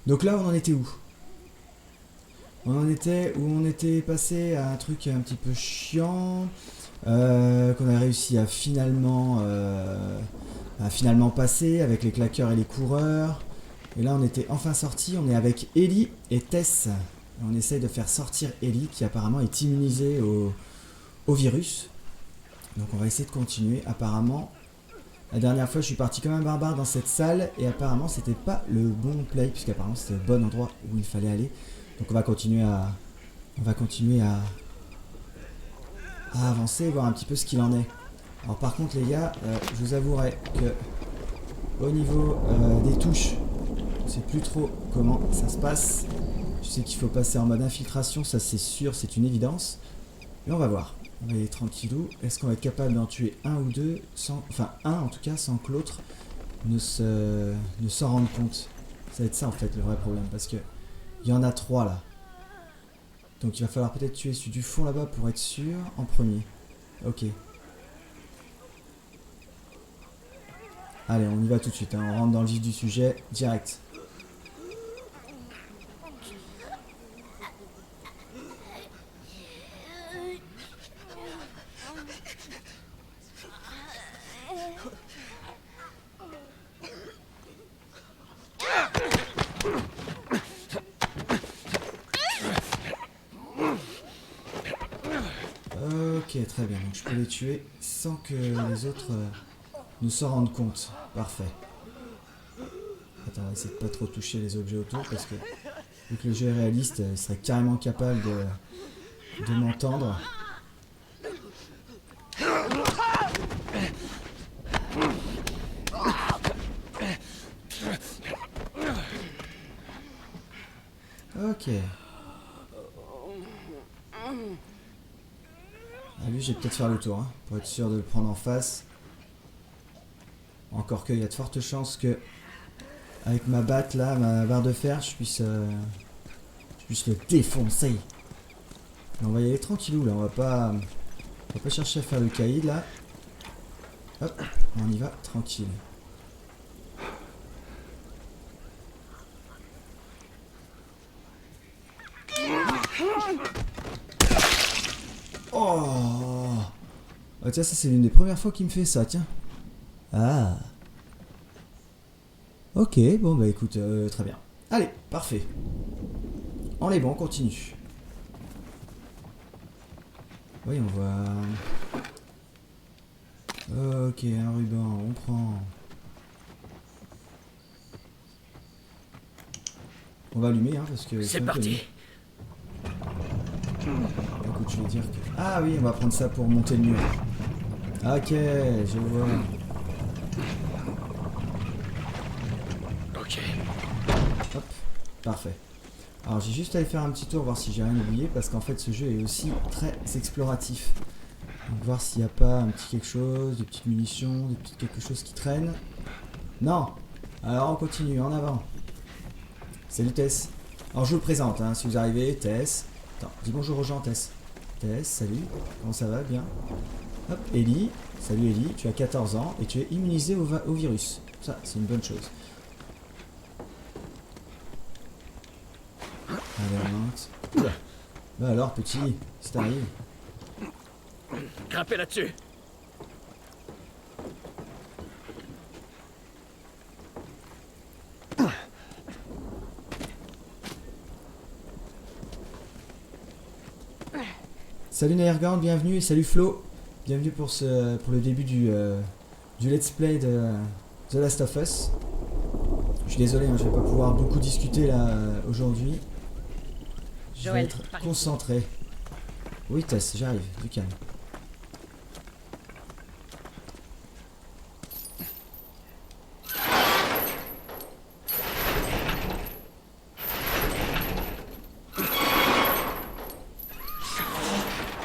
Donc là, on en était où? On en était où on était passé à un truc un petit peu chiant, qu'on a réussi à finalement passer avec les claqueurs et les coureurs. Et là, on était enfin sorti. On est avec Ellie et Tess. Et on essaye de faire sortir Ellie, qui apparemment est immunisée au virus. Donc on va essayer de continuer. Apparemment, la dernière fois, je suis parti comme un barbare dans cette salle et apparemment, c'était pas le bon play, puisqu'apparemment, c'était le bon endroit où il fallait aller. Donc on va continuer à avancer et voir un petit peu ce qu'il en est. Alors par contre, les gars, je vous avouerai que au niveau des touches, je sais plus trop comment ça se passe. Je sais qu'il faut passer en mode infiltration, ça c'est sûr, c'est une évidence. Mais on va voir. On va y aller tranquillou. Est-ce qu'on va être capable d'en tuer un ou deux sans, enfin un en tout cas, sans que l'autre ne s'en rende compte. Ça va être ça en fait le vrai problème, parce que il y en a 3 là. Donc il va falloir peut-être tuer celui du fond là-bas pour être sûr en premier. Ok. Allez, on y va tout de suite, hein. On rentre dans le vif du sujet direct. Ok, très bien. Donc je peux les tuer sans que les autres ne s'en rendent compte. Parfait. Attends, on va essayer de pas trop toucher les objets autour parce que vu que le jeu est réaliste, il serait carrément capable de m'entendre. Ok. Ah, lui, je vais peut-être faire le tour, hein, pour être sûr de le prendre en face. Encore qu'il y a de fortes chances que, avec ma batte là, ma barre de fer, je puisse le défoncer. Mais on va y aller tranquillou là, on va pas chercher à faire le caïd là. Hop, on y va tranquille. Oh, ah, tiens, ça c'est l'une des premières fois qu'il me fait ça, tiens. Ah. Ok, bon bah écoute, très bien. Allez, parfait. On est bon, on continue. Oui, on va... Ok, un ruban, on prend... On va allumer, hein, parce que... C'est parti. Écoute, je vais dire que... Ah oui, on va prendre ça pour monter le mur. Ok, je vois. Ok. Hop, parfait. Alors j'ai juste à aller faire un petit tour, voir si j'ai rien oublié, parce qu'en fait ce jeu est aussi très exploratif. Donc voir s'il n'y a pas un petit quelque chose, des petites munitions, des petits quelque chose qui traîne. Non. Alors on continue, en avant. Salut Tess. Alors je vous le présente, hein, si vous arrivez, Tess. Attends, dis bonjour aux gens, Tess. Tess, salut. Comment ça va? Bien. Hop, Ellie. Salut Ellie, tu as 14 ans et tu es immunisé au virus. Ça, c'est une bonne chose. Allez, on monte. Oula. Bah alors, petit, si t'arrives. Grimpez là-dessus. Salut Nairgand, bienvenue, et salut Flo. Bienvenue pour le début du let's play de The Last of Us. Je suis désolé, hein, je vais pas pouvoir beaucoup discuter là aujourd'hui. Je vais être concentré. Oui Tess, j'arrive, du calme.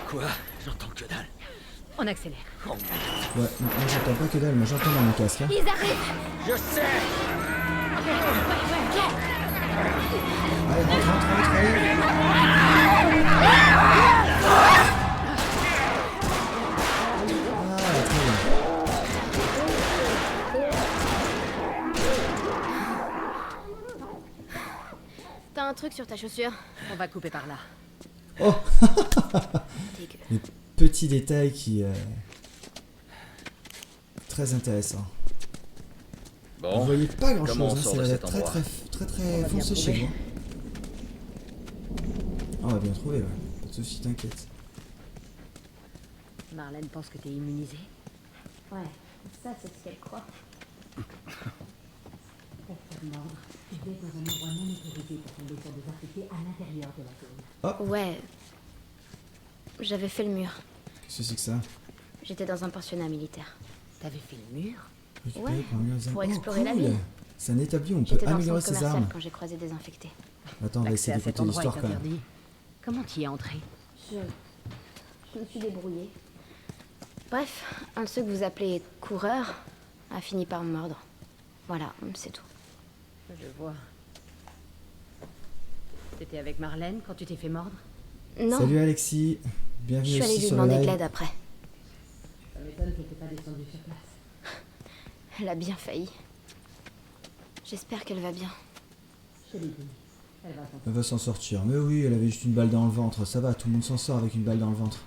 Quoi? J'entends que dalle. On accélère. Oh, Ouais, moi j'entends pas que dalle, moi j'entends dans mon casque. Hein. Ils arrivent. je sais. Allez, rentre, allez. Ah, très bien. un truc sur ta chaussure. On va couper par là. Oh, Dégueu. les petits détails qui... très intéressants. Vous Bon, voyez pas grand comment on chose, hein, sort ça de va cet être très endroit? très va bien foncé chez trouver. vous. On va bien trouver, ouais. Pas de soucis, t'inquiète. Marlène pense que t'es immunisée. Ouais, ça c'est ce qu'elle croit. Pour faire mordre, tu vais dans un endroit non autorisé pour tomber sur des infectés à l'intérieur de la zone. Ouais. J'avais fait le mur. Qu'est-ce que c'est que ça? J'étais dans un pensionnat militaire. T'avais fait le mur? Récupérer Ouais, pour améliorer les armes. pour Oh, explorer la cool. ville. C'est un établi où on peut J'étais dans le améliorer centre ses commercial armes. quand j'ai croisé des infectés. Attends, on va L'accès essayer à cet d'écouter endroit l'histoire est quand même. interdit. Comment t'y es entré? Je me suis débrouillée. Bref, un de ceux que vous appelez coureurs a fini par me mordre. Voilà, c'est tout. Je vois. T'étais avec Marlène quand tu t'es fait mordre? Non, Salut Alexis, je bienvenue suis allée aussi lui sur le demander de live. l'aide après. Ça m'étonne qu'elle t'ait pas descendu sur place. Elle a bien failli. J'espère qu'elle va bien. Je te l'ai dit. Elle va s'en Elle va s'en sortir. Mais oui, elle avait juste une balle dans le ventre. Ça va, tout le monde s'en sort avec une balle dans le ventre.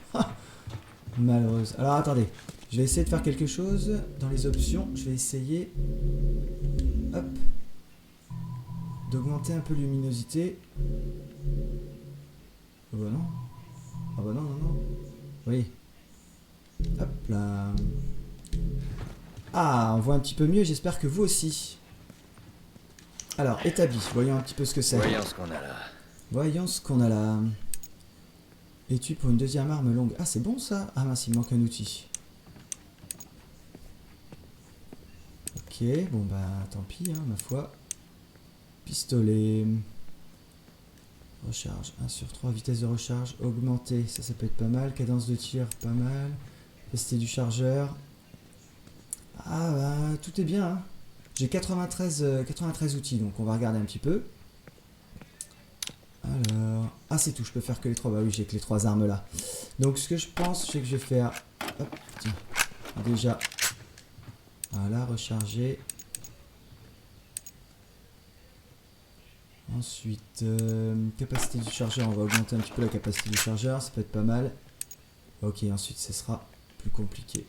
Malheureuse. Alors attendez, je vais essayer de faire quelque chose dans les options. Je vais essayer, hop, d'augmenter un peu la luminosité. Oh bah non. Ah bah non, non, non. Oui. Hop là. Ah, on voit un petit peu mieux, j'espère que vous aussi. Alors, établi, voyons un petit peu ce que c'est. Voyons ce qu'on a là. Voyons ce qu'on a là. Étui pour une deuxième arme longue. Ah, c'est bon ça? Ah mince, il me manque un outil. Ok, bon bah tant pis, hein, ma foi. Pistolet. Recharge, 1 sur 3, vitesse de recharge augmentée, ça peut être pas mal. Cadence de tir, pas mal. Capacité du chargeur. Ah bah tout est bien, hein. J'ai 93 outils, donc on va regarder un petit peu. Alors... Ah c'est tout, je peux faire que les 3. Bah oui, j'ai que les 3 armes là. Donc ce que je pense, c'est que je vais faire... Hop, tiens. Déjà... Voilà, recharger. Ensuite, capacité du chargeur, on va augmenter un petit peu la capacité du chargeur, ça peut être pas mal. Ok, ensuite ce sera plus compliqué.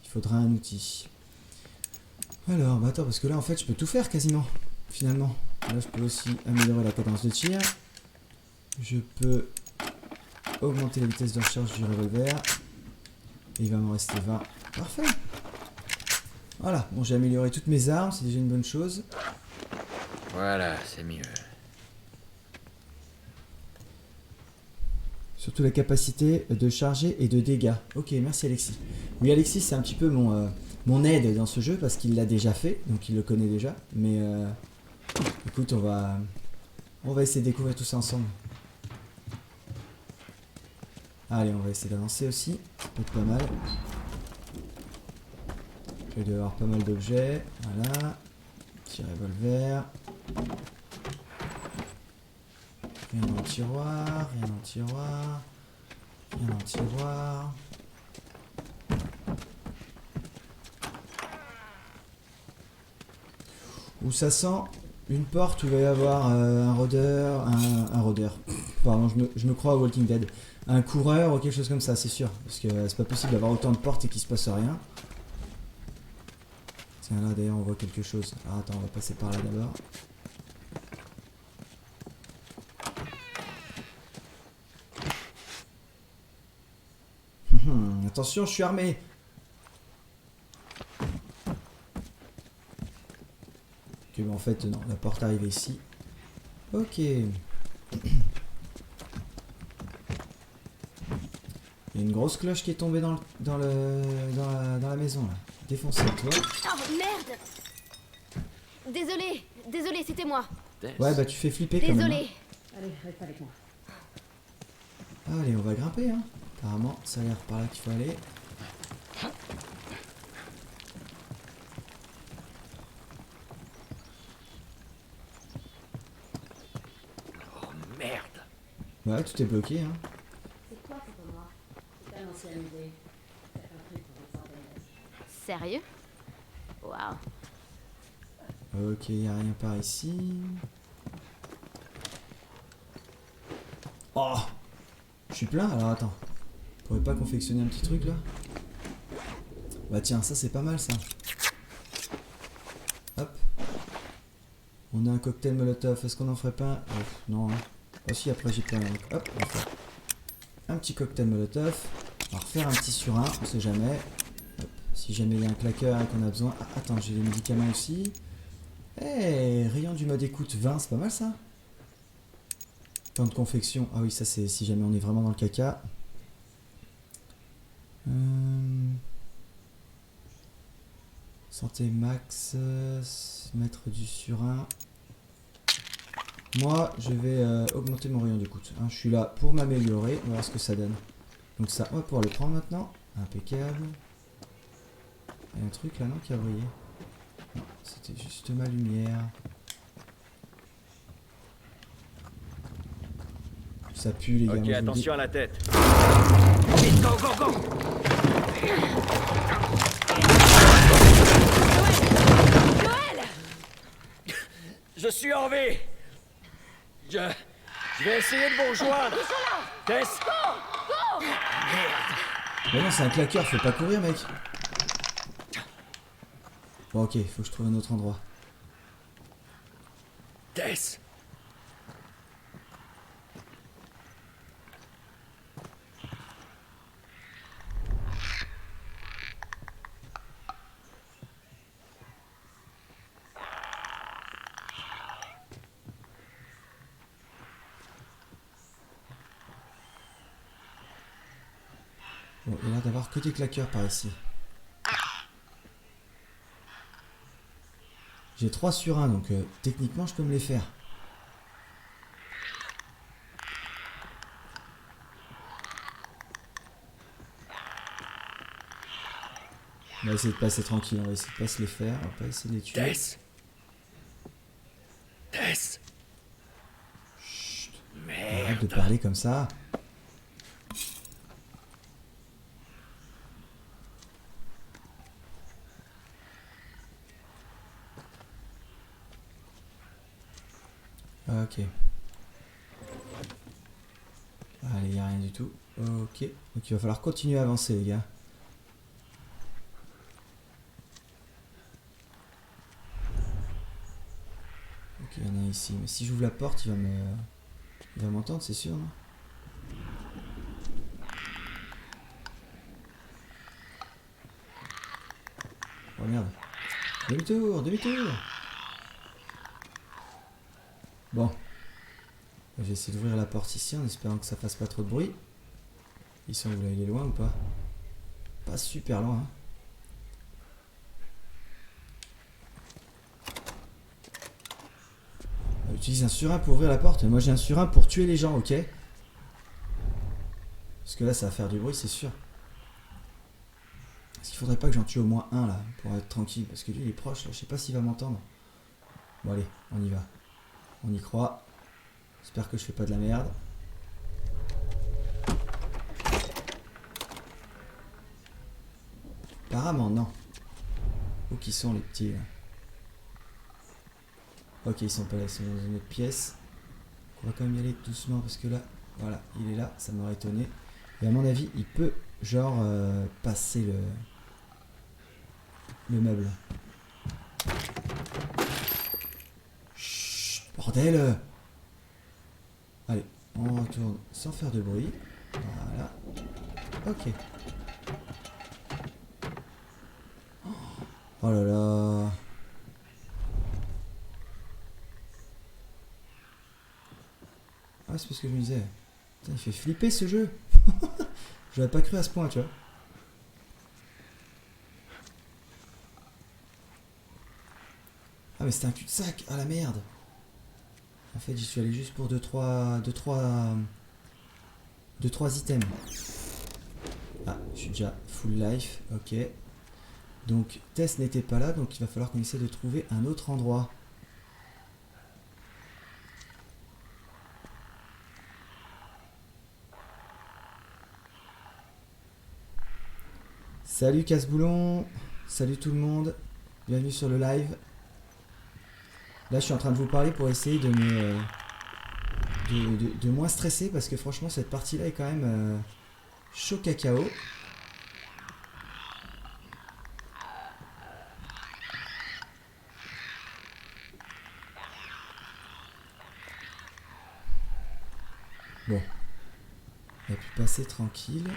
Il faudra un outil. Alors, bah attends, parce que là en fait je peux tout faire quasiment, finalement. Là je peux aussi améliorer la cadence de tir. Je peux augmenter la vitesse de recharge du revolver. Et il va m'en rester 20. Parfait. Voilà, bon j'ai amélioré toutes mes armes, c'est déjà une bonne chose. Voilà, c'est mieux. Surtout la capacité de charger et de dégâts. Ok, merci Alexis. Oui, Alexis, c'est un petit peu mon aide dans ce jeu parce qu'il l'a déjà fait, donc il le connaît déjà. Mais écoute, on va essayer de découvrir tout ça ensemble. Allez, on va essayer d'avancer aussi. Ça peut être pas mal. Il doit y avoir pas mal d'objets. Voilà. Petit revolver. Rien dans le tiroir, rien dans le tiroir, rien dans le tiroir. Où ça sent une porte où il va y avoir un rôdeur, un rôdeur. Pardon, je me crois à Walking Dead. Un coureur ou quelque chose comme ça, c'est sûr. Parce que c'est pas possible d'avoir autant de portes et qu'il se passe rien. Tiens, là d'ailleurs on voit quelque chose. Alors attends, on va passer par là d'abord. Attention, je suis armé. Ok, bon, en fait, non, la porte arrive ici. Ok. Il y a une grosse cloche qui est tombée dans la maison, là. Défoncez, toi. Oh merde! Désolé, c'était moi. Ouais, bah tu fais flipper quand même. Désolé. Allez, reste avec moi. Hein. Allez, on va grimper, hein. Apparemment, ça a l'air par là qu'il faut aller. Oh merde. Ouais, tout est bloqué, hein. C'est quoi cet endroit? C'est un ancien musée. C'est un truc pour les centaines. Sérieux? Waouh. Ok, y a rien par ici. Oh, je suis plein. Alors attends. On pourrait pas confectionner un petit truc là? Bah tiens, ça c'est pas mal ça. Hop. On a un cocktail molotov. Est-ce qu'on en ferait pas un? Non. Hein. Ah si, après j'ai plein. Hop, on va faire un petit cocktail molotov. On va refaire un petit surin, on sait jamais. Hop. Si jamais il y a un claqueur et qu'on a besoin. Ah, attends, j'ai les médicaments aussi. Eh, rayon du mode écoute 20, c'est pas mal ça. Temps de confection. Ah oui, ça c'est si jamais on est vraiment dans le caca. Santé max. Mettre du surin. Moi, je vais augmenter mon rayon d'écoute. Hein, je suis là pour m'améliorer. On va voir ce que ça donne. Donc ça, on va pouvoir le prendre maintenant. Impeccable. Il y a un truc là, non, qui a brillé. Non, c'était juste ma lumière. Ça pue les gars. Ok, moi, je vous le dis. attention à la tête. Vite, go, go, go! Je suis en vie! Je vais essayer de vous rejoindre! Tess! Mais non, c'est un claqueur, faut pas courir, mec. Bon, ok, faut que je trouve un autre endroit. Tess! Bon, il y a l'air d'avoir que des claqueurs par ici. J'ai 3 sur 1, donc techniquement je peux me les faire. On va essayer de passer tranquille, on va essayer de pas se les faire, on va pas essayer de les tuer. Tess! Tess! Chut, Merde! arrête de parler comme ça. Ok. Allez, y a rien du tout. Ok. Donc il va falloir continuer à avancer, les gars. Ok, il y en a ici. Mais si j'ouvre la porte, il va m'entendre, c'est sûr, non? Oh merde. Demi-tour, demi-tour. Bon. Je vais essayer d'ouvrir la porte ici en espérant que ça fasse pas trop de bruit. Ils sont où là? Il est loin ou pas? Pas super loin. Hein. On utilise un surin pour ouvrir la porte. Moi j'ai un surin pour tuer les gens, ok? Parce que là ça va faire du bruit, c'est sûr. Est-ce qu'il faudrait pas que j'en tue au moins un là pour être tranquille? Parce que lui il est proche là, je sais pas s'il va m'entendre. Bon allez, on y va. On y croit. J'espère que je fais pas de la merde. Apparemment non. Où qu'ils sont les petits là? Ok, ils sont pas là, ils sont dans une autre pièce. On va quand même y aller doucement parce que là, voilà, il est là, ça m'aurait étonné. Et à mon avis, il peut genre passer le meuble. Chut, bordel! Allez, on retourne sans faire de bruit. Voilà. Ok. Oh là là. Ah, c'est parce que je me disais. Putain, il fait flipper ce jeu. J'aurais pas cru à ce point, tu vois. Ah, mais c'était un cul-de-sac. Ah la merde. En fait, j'y suis allé juste pour 2-3 items. Ah, je suis déjà full life. Ok. Donc, Tess n'était pas là, donc il va falloir qu'on essaie de trouver un autre endroit. Salut Casse-Boulon, salut tout le monde, bienvenue sur le live. Là je suis en train de vous parler pour essayer de de moins stresser parce que franchement cette partie là est quand même chaud cacao. Bon, on a pu passer tranquille.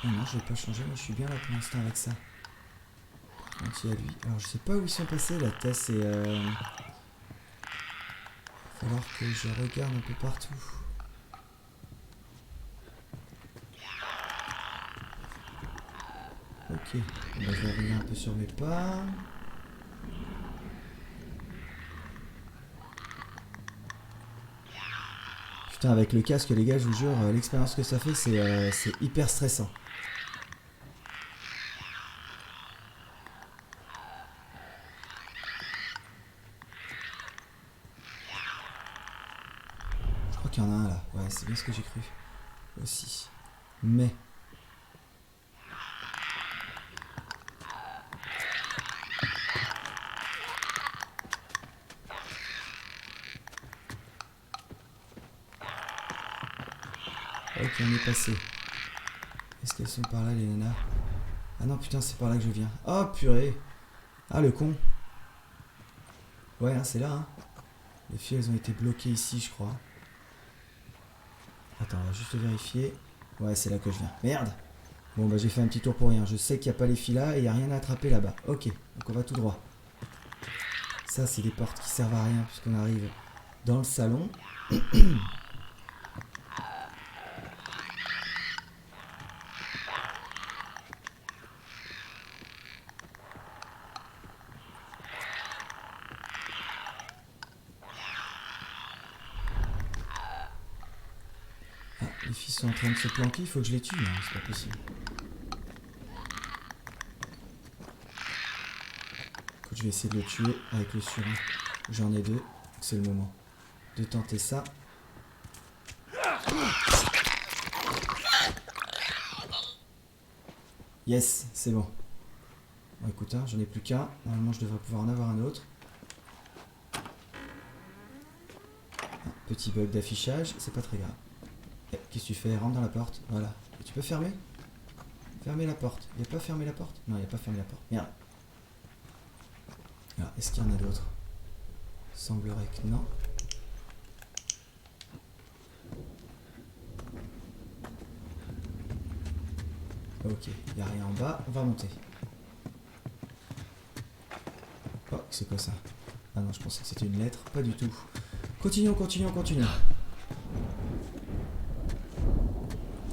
Oh non, je vais pas changer, moi je suis bien là pour l'instant avec ça. Anti à lui. Alors je sais pas où ils sont passés, la Tess et il va falloir que je regarde un peu partout. Ok, bon, je vais revenir un peu sur mes pas. Putain, avec le casque les gars, je vous jure, l'expérience que ça fait c'est hyper stressant. Il y en a un là, ouais c'est bien ce que j'ai cru aussi, mais ok on est passé. Est-ce qu'elles sont par là les nanas? Ah non putain c'est par là que je viens. Oh purée. Ah le con. Ouais hein, c'est là hein. Les filles elles ont été bloquées ici je crois. Attends, on va juste vérifier. Ouais, c'est là que je viens. Merde! Bon, bah j'ai fait un petit tour pour rien. Je sais qu'il n'y a pas les filles là et il n'y a rien à attraper là-bas. Ok, donc on va tout droit. Ça, c'est des portes qui servent à rien puisqu'on arrive dans le salon. Les filles sont en train de se planquer, il faut que je les tue, non, c'est pas possible. Écoute, je vais essayer de le tuer avec le surin. J'en ai deux, c'est le moment de tenter ça. Yes, c'est bon. Bon écoute, hein, j'en ai plus qu'un, normalement je devrais pouvoir en avoir un autre. Un petit bug d'affichage, c'est pas très grave. Qu'est-ce que tu fais? Rentre dans la porte. Voilà. Et tu peux fermer? Fermer la porte. Il n'y a pas fermé la porte? Non, il n'y a pas fermé la porte. Merde. Alors, est-ce qu'il y en a d'autres? Semblerait que non. Ok, il n'y a rien en bas. On va monter. Oh, c'est quoi ça? Ah non, je pensais que c'était une lettre. Pas du tout. Continuons, continuons, continuons.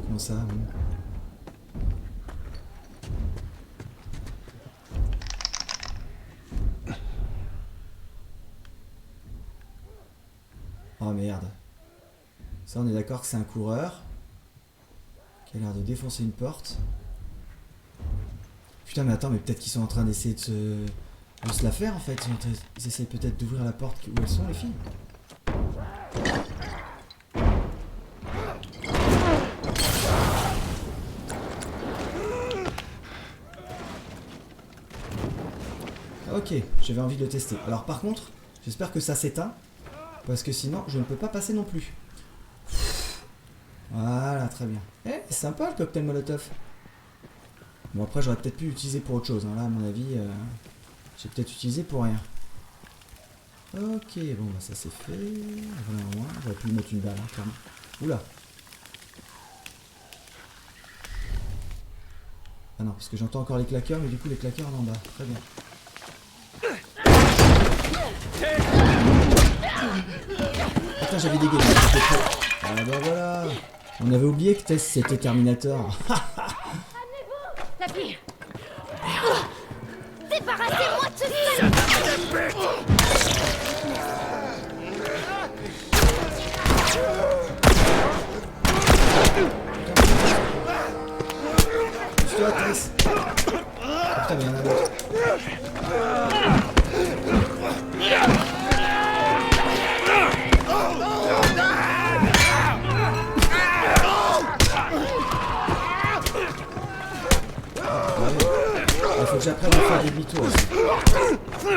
Comment ça? Oh merde. Ça on est d'accord que c'est un coureur qui a l'air de défoncer une porte. Putain mais attends, mais peut-être qu'ils sont en train d'essayer de se la faire en fait. Ils essayent peut-être d'ouvrir la porte où elles sont les filles. Ok, j'avais envie de le tester. Alors par contre, j'espère que ça s'éteint. Parce que sinon, je ne peux pas passer non plus. Voilà, très bien. Eh, c'est sympa le cocktail Molotov. Bon après, j'aurais peut-être pu l'utiliser pour autre chose. Hein. Là, à mon avis, j'ai peut-être utilisé pour rien. Ok, bon, bah ça c'est fait. Voilà, au moins, j'aurais pu lui mettre une balle, hein, clairement. Oula. Ah non, parce que j'entends encore les claqueurs, mais du coup, les claqueurs en bas. Très bien. Putain, j'avais des gueules. Ah bah voilà. On avait oublié que Tess c'était Terminator. La fille. Débarrassez-moi de ce sale. Pousse-toi, Tess. Oh, putain, mais il y en a d'autres. que j'apprenne à faire des demi-tours aussi.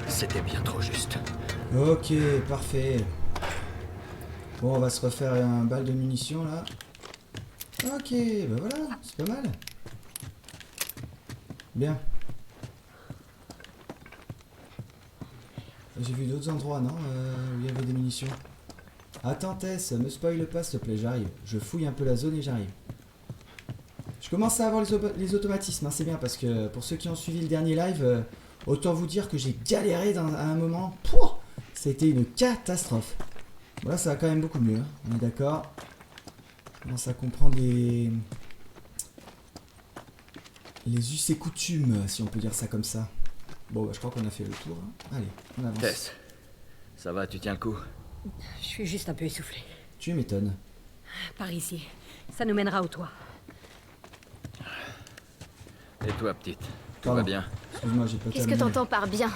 C'était bien trop juste. Ok, parfait. Bon, on va se refaire un balle de munitions là. Ok, bah voilà, c'est pas mal. Bien. J'ai vu d'autres endroits, non où il y avait des munitions. Attends, Tess, me spoil pas s'il te plaît, j'arrive. Je fouille un peu la zone et j'arrive. Je commence à avoir les automatismes, hein, c'est bien parce que pour ceux qui ont suivi le dernier live, autant vous dire que j'ai galéré à un moment. Pouah, c'était une catastrophe. Bon là ça va quand même beaucoup mieux, hein, on est d'accord. Je commence à comprendre les us et coutumes, si on peut dire ça comme ça. Bon bah je crois qu'on a fait le tour, hein. Allez, on avance. Tess, ça va, tu tiens le coup? Je suis juste un peu essoufflée. Tu m'étonnes. Par ici. Ça nous mènera au toit. Et toi, petite? Tout Pardon. va bien? Excuse-moi, j'ai pas Qu'est-ce que terminé. t'entends par bien?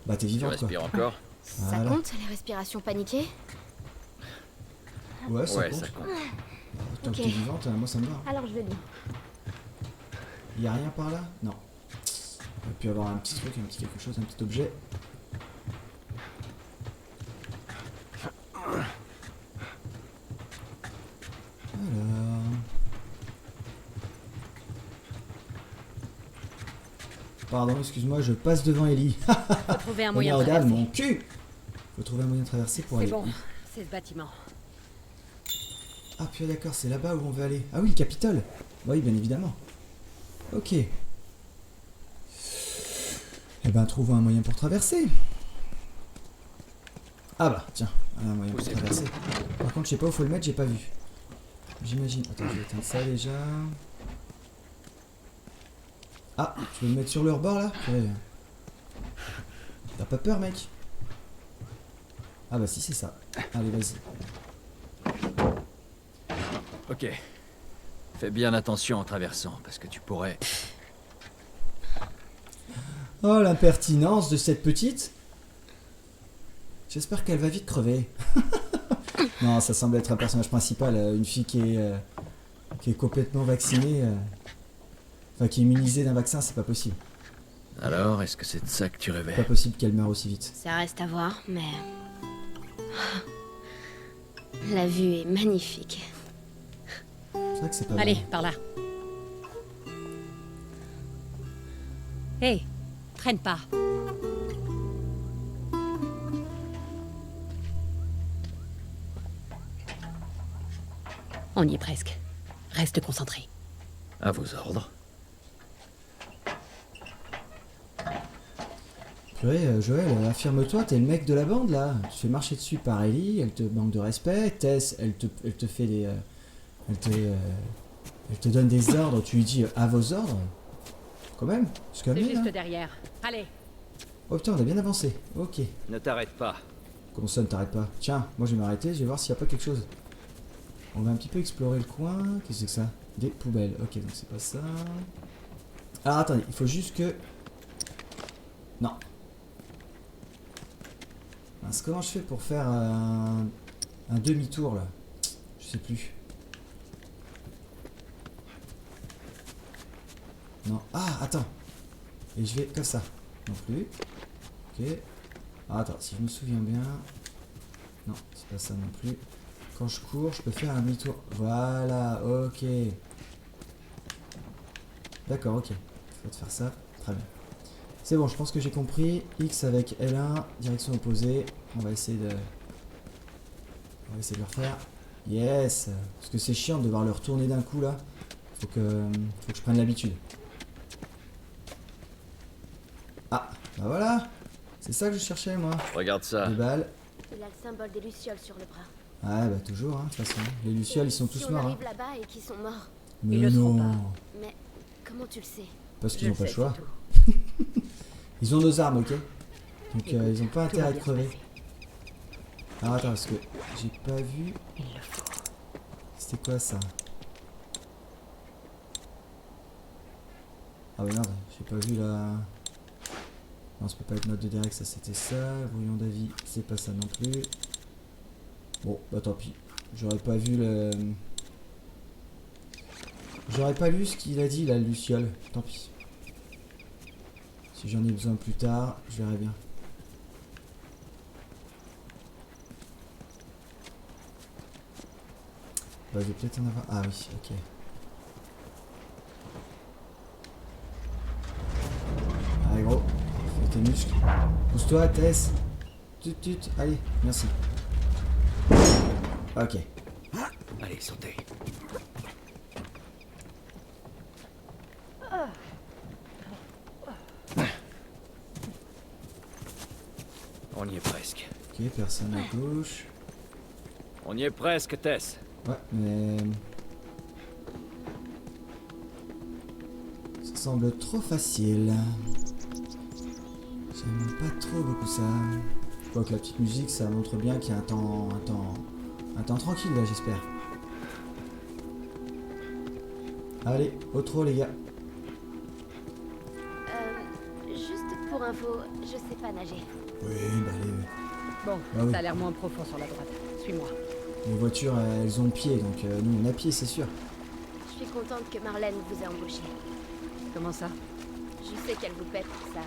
Bah t'es Tu vivante quoi. respires encore? Ça Voilà. compte, les respirations paniquées? Ouais, ça Ouais, compte. ça compte. Tant Ok. que t'es vivante, moi ça me va. Alors je vais bien. Y a rien par là? Non. Il aurait pu avoir un petit truc, un petit quelque chose, un petit objet. Alors... Pardon, excuse-moi, je passe devant Ellie. Faut trouver un moyen de Regarde traverser. mon cul. Faut trouver un moyen de traverser pour C'est aller. bon, c'est ce bâtiment. Ah puis d'accord, c'est là-bas où on veut aller. Ah oui, le Capitole. Oui, bien évidemment. Ok. Eh ben, trouvons un moyen pour traverser. Ah bah, tiens, un moyen pour traverser. Par contre, je sais pas où faut le mettre, j'ai pas vu. J'imagine. Attends, je vais éteindre ça déjà. Ah, tu veux le mettre sur le rebord là? Ouais. T'as pas peur, mec? Ah bah si, c'est ça. Allez, vas-y. Ok. Fais bien attention en traversant, parce que tu pourrais... Oh, l'impertinence de cette petite. J'espère qu'elle va vite crever. Non, ça semble être un personnage principal, une fille qui est complètement vaccinée. Enfin, qui est immunisée d'un vaccin, c'est pas possible. Alors, est-ce que c'est de ça que tu Pas rêvais? possible qu'elle meure aussi vite. Ça reste à voir, mais... La vue est magnifique. C'est vrai que c'est pas Allez, mal. par là. Hé, traîne pas. On y est presque. Reste concentré. À vos ordres. Purée, Joël, affirme-toi, t'es le mec de la bande là. Tu te fais marcher dessus par Ellie, elle te manque de respect. Tess, elle te fait des... elle te donne des ordres, tu lui dis à vos ordres. Quand même, c'est quand C'est même juste là. derrière. Allez. Oh putain, on a bien avancé. Ok. Ne t'arrête pas. Comment ça ne t'arrête pas? Tiens, moi je vais m'arrêter, je vais voir s'il n'y a pas quelque chose. On va un petit peu explorer le coin. Qu'est-ce que c'est que ça? Des poubelles. Ok, donc c'est pas ça. Alors attendez, il faut juste que... Non. Mince, comment je fais pour faire un demi-tour là? Je sais plus. Non. Ah, attends. Et je vais comme ça. Non plus. Ok. Ah, attends, si je me souviens bien... Non, c'est pas ça non plus. Quand je cours, je peux faire un demi-tour. Voilà, ok. D'accord, ok. Faut te faire ça. Très bien. C'est bon, je pense que j'ai compris. X avec L1, direction opposée. On va essayer de... On va essayer de le refaire. Yes. Parce que c'est chiant de devoir le retourner d'un coup là. Faut que je prenne l'habitude. Ah, bah voilà. C'est ça que je cherchais moi. Regarde ça. Des balles. Il a le symbole des lucioles sur le bras. Ah bah toujours, hein, de toute façon. Les lucioles, ils sont Si tous on morts. Hein. arrive là-bas et qu'ils sont morts, Mais Ils le seront non. Mais comment tu le sais? Parce Je qu'ils n'ont le pas le sais, choix. c'est tout. Ils ont nos armes, ok? Donc Écoute, ils ont pas tout va intérêt à bien se crever. passer. Alors attends, parce que j'ai pas vu... Il le faut. C'était quoi ça? Ah ouais merde, j'ai pas vu la... Non, ça peut pas être note de direct, ça c'était ça. Brouillon d'avis, c'est pas ça non plus. Bon, bah tant pis. J'aurais pas vu le... J'aurais pas lu ce qu'il a dit là, Luciole. Tant pis. Si j'en ai besoin plus tard, je verrai bien. Bah, je vais peut-être en avoir... Ah oui, ok. Allez gros, fais tes muscles. Pousse-toi, Tess. Tut, allez, merci. Ok. Allez, sautez. On y est presque. Ok, personne à gauche. On y est presque, Tess. Ouais, mais... Ça semble trop facile. J'aime pas trop beaucoup ça. Quoique la petite musique, ça montre bien qu'il y a un temps tranquille là, j'espère. Allez, au trot les gars. Juste pour info, je sais pas nager. Oui, bah allez. Bon, Ah oui. ça a l'air moins profond sur la droite. Suis-moi. Les voitures, elles ont le pied, donc nous on a pied, c'est sûr. Je suis contente que Marlène vous ait embauché. Comment ça? Je sais qu'elle vous pète pour ça.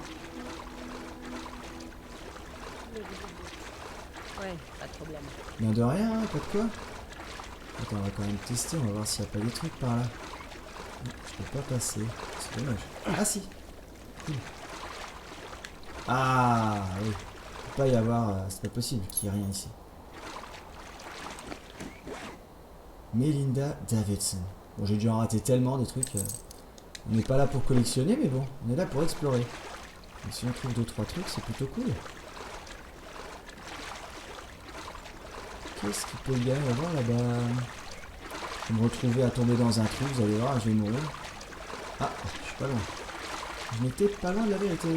Mais vous Ouais, pas de problème. Bien de rien, hein, pas de quoi. Attends, on va quand même tester, on va voir s'il n'y a pas des trucs par là. Non, je peux pas passer, c'est dommage. Ah si. Cool. Ah oui. Il peut pas y avoir, c'est pas possible qu'il y ait rien ici. Melinda Davidson. Bon, j'ai dû en rater tellement des trucs. On n'est pas là pour collectionner, mais bon, on est là pour explorer. Et si on trouve 2-3 trucs, c'est plutôt cool. Qu'est-ce qu'il peut y avoir là-bas? Je vais me retrouver à tomber dans un trou, vous allez voir, je vais mourir. Ah, je suis pas loin. Je n'étais pas loin de la vérité.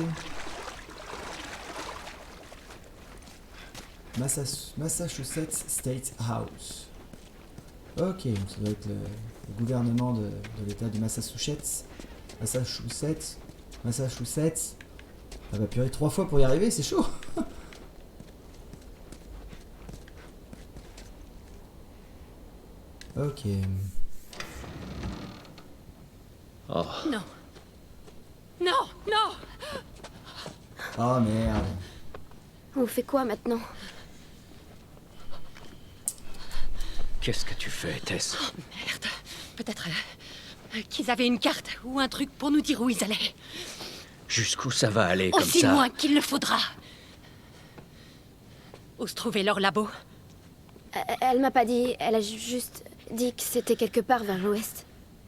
Massachusetts State House. Ok, donc ça doit être le gouvernement de l'état du Massachusetts. Massachusetts. Ah bah purée, 3 fois pour y arriver, c'est chaud. Ok. Oh, Non. Non, non. Oh merde. On fait quoi maintenant? qu'est-ce que tu fais, Tess? Merde. Peut-être qu'ils avaient une carte ou un truc pour nous dire où ils allaient. Jusqu'où ça va aller comme Aussi ça? loin qu'il le faudra. Où se trouvait leur labo? Elle m'a pas dit, elle a juste dit que c'était quelque part vers l'ouest.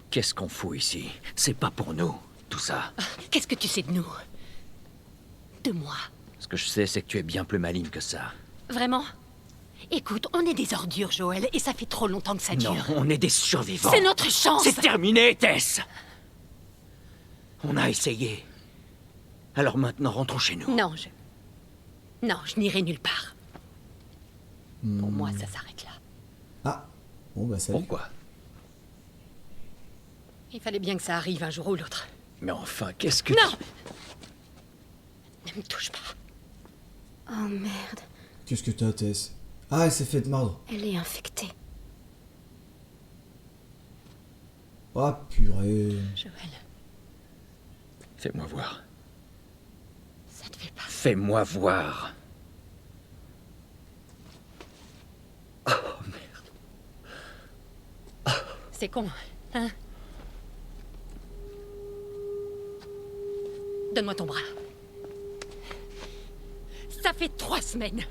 Qu'est-ce qu'on fout ici? C'est pas pour nous, tout ça. Qu'est-ce que tu sais de nous? De moi? Ce que je sais, c'est que tu es bien plus maligne que ça. Vraiment? Écoute, on est des ordures, Joël, et ça fait trop longtemps que ça dure. Non, on est des survivants. C'est notre chance! C'est terminé, Tess! On a essayé. Alors maintenant, rentrons chez nous. Non, je n'irai nulle part. Pour moi, ça s'arrête là. Ah. Bon bah salut. Pourquoi? Il fallait bien que ça arrive un jour ou l'autre. Mais enfin, qu'est-ce que... Non! Ne me touche pas. Oh merde, Qu'est-ce que t'as, Tess? Ah, elle s'est fait mordre. elle est infectée. Oh purée. Joël, Fais-moi voir. ça te fait pas. Fais-moi voir. Oh, merde. C'est con, hein? Donne-moi ton bras. Ça fait 3 semaines.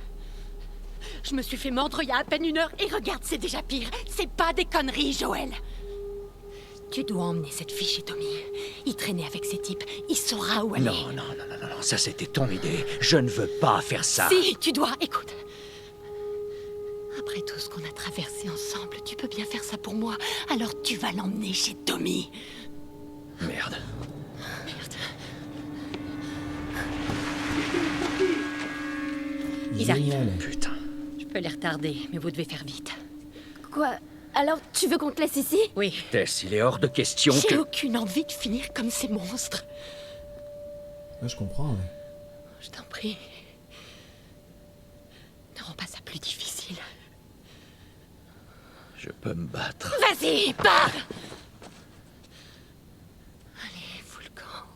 Je me suis fait mordre il y a à peine 1 heure et regarde, c'est déjà pire. C'est pas des conneries, Joël. Tu dois emmener cette fille chez Tommy. Il traînait avec ces types. Il saura où aller. Non, ça c'était ton idée. Je ne veux pas faire ça. Si, tu dois. Écoute. Après tout ce qu'on a traversé ensemble, tu peux bien faire ça pour moi. Alors tu vas l'emmener chez Tommy. Merde. Merde. Ils arrivent. Génial. Putain. Je peux les retarder, mais vous devez faire vite. Quoi? Alors, tu veux qu'on te laisse ici? Oui. Tess, il est hors de question J'ai que... aucune envie de finir comme ces monstres. Ouais, je comprends, ouais. Je t'en prie. Ne rends pas ça plus difficile. Je peux me battre. Vas-y, pars! Allez, fous le camp.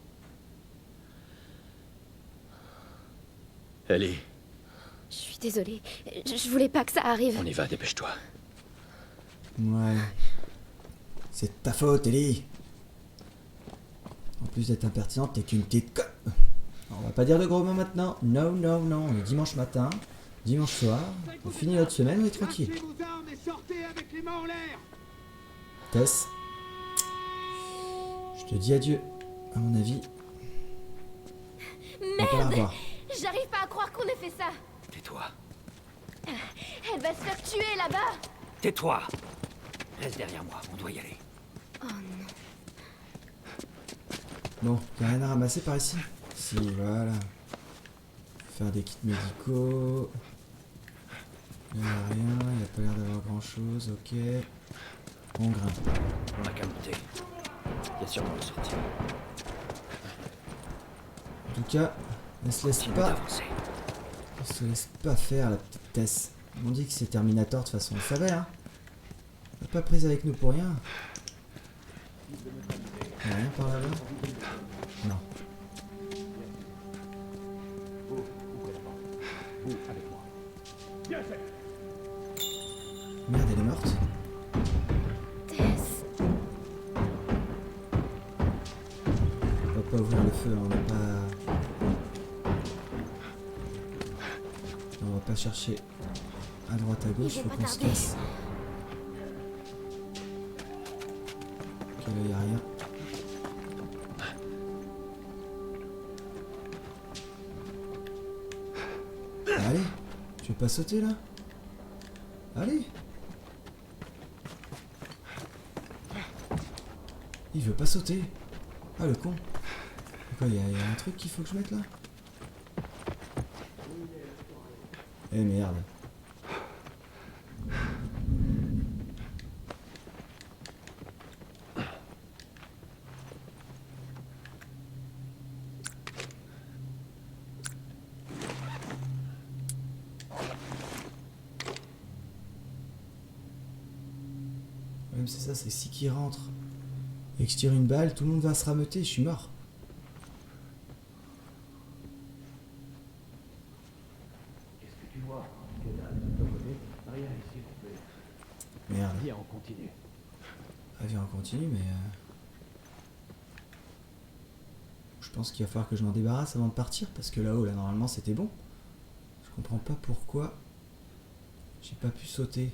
Ellie, Je suis désolée. Je voulais pas que ça arrive. on y va, dépêche-toi. Ouais. C'est de ta faute, Ellie. En plus d'être impertinente, t'es qu'une petite On va pas dire de gros mots maintenant. Non, non, non. On est dimanche matin, dimanche soir. On finit notre semaine, on est tranquille. Tess. Je te dis adieu. À mon avis. On va pas la revoir. J'arrive pas à croire qu'on ait fait ça. Tais-toi. Elle va se faire tuer là-bas. Tais-toi. Reste derrière moi, on doit y aller. Oh non. Bon, y'a rien à ramasser par ici. Si, voilà. Faire des kits médicaux. Y'a rien, y'a pas l'air d'avoir grand chose, ok. On grimpe. On a qu'à monter. Y a sûrement une sortie. En tout cas, elle se laisse Continue pas. d'avancer. Elle se laisse pas faire la petite Tess. On dit que c'est Terminator de toute façon, on le savait hein. Elle est pas prise avec nous pour rien. Y'a rien par là-bas? Non. Merde, elle est morte. Tess. On va pas ouvrir le feu, hein, on va pas... On va pas chercher à droite à gauche, Il faut va qu'on pas se tarder. casse. Ok, là y'a rien. Allez, tu veux pas sauter là? Allez! Il veut pas sauter. Ah le con. Pourquoi y a un truc qu'il faut que je mette là? Eh merde. Même c'est ça, c'est si qui rentre et que je tire une balle, tout le monde va se rameuter, je suis mort. Merde. Viens, on continue. Ah, viens, on continue, mais... Je pense qu'il va falloir que je m'en débarrasse avant de partir, parce que là-haut, là, normalement, c'était bon. Je comprends pas pourquoi j'ai pas pu sauter.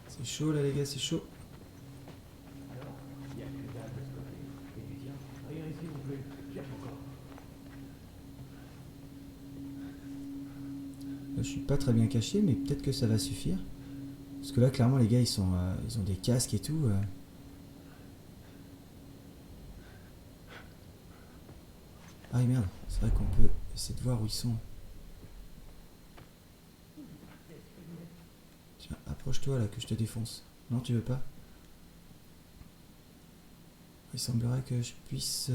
C'est chaud là les gars, c'est chaud. Là, je suis pas très bien caché, mais peut-être que ça va suffire. Parce que là, clairement, les gars, ils ont des casques et tout. Ah merde, c'est vrai qu'on peut essayer de voir où ils sont. Tiens, approche-toi là, que je te défonce. Non, tu veux pas? Il semblerait que je puisse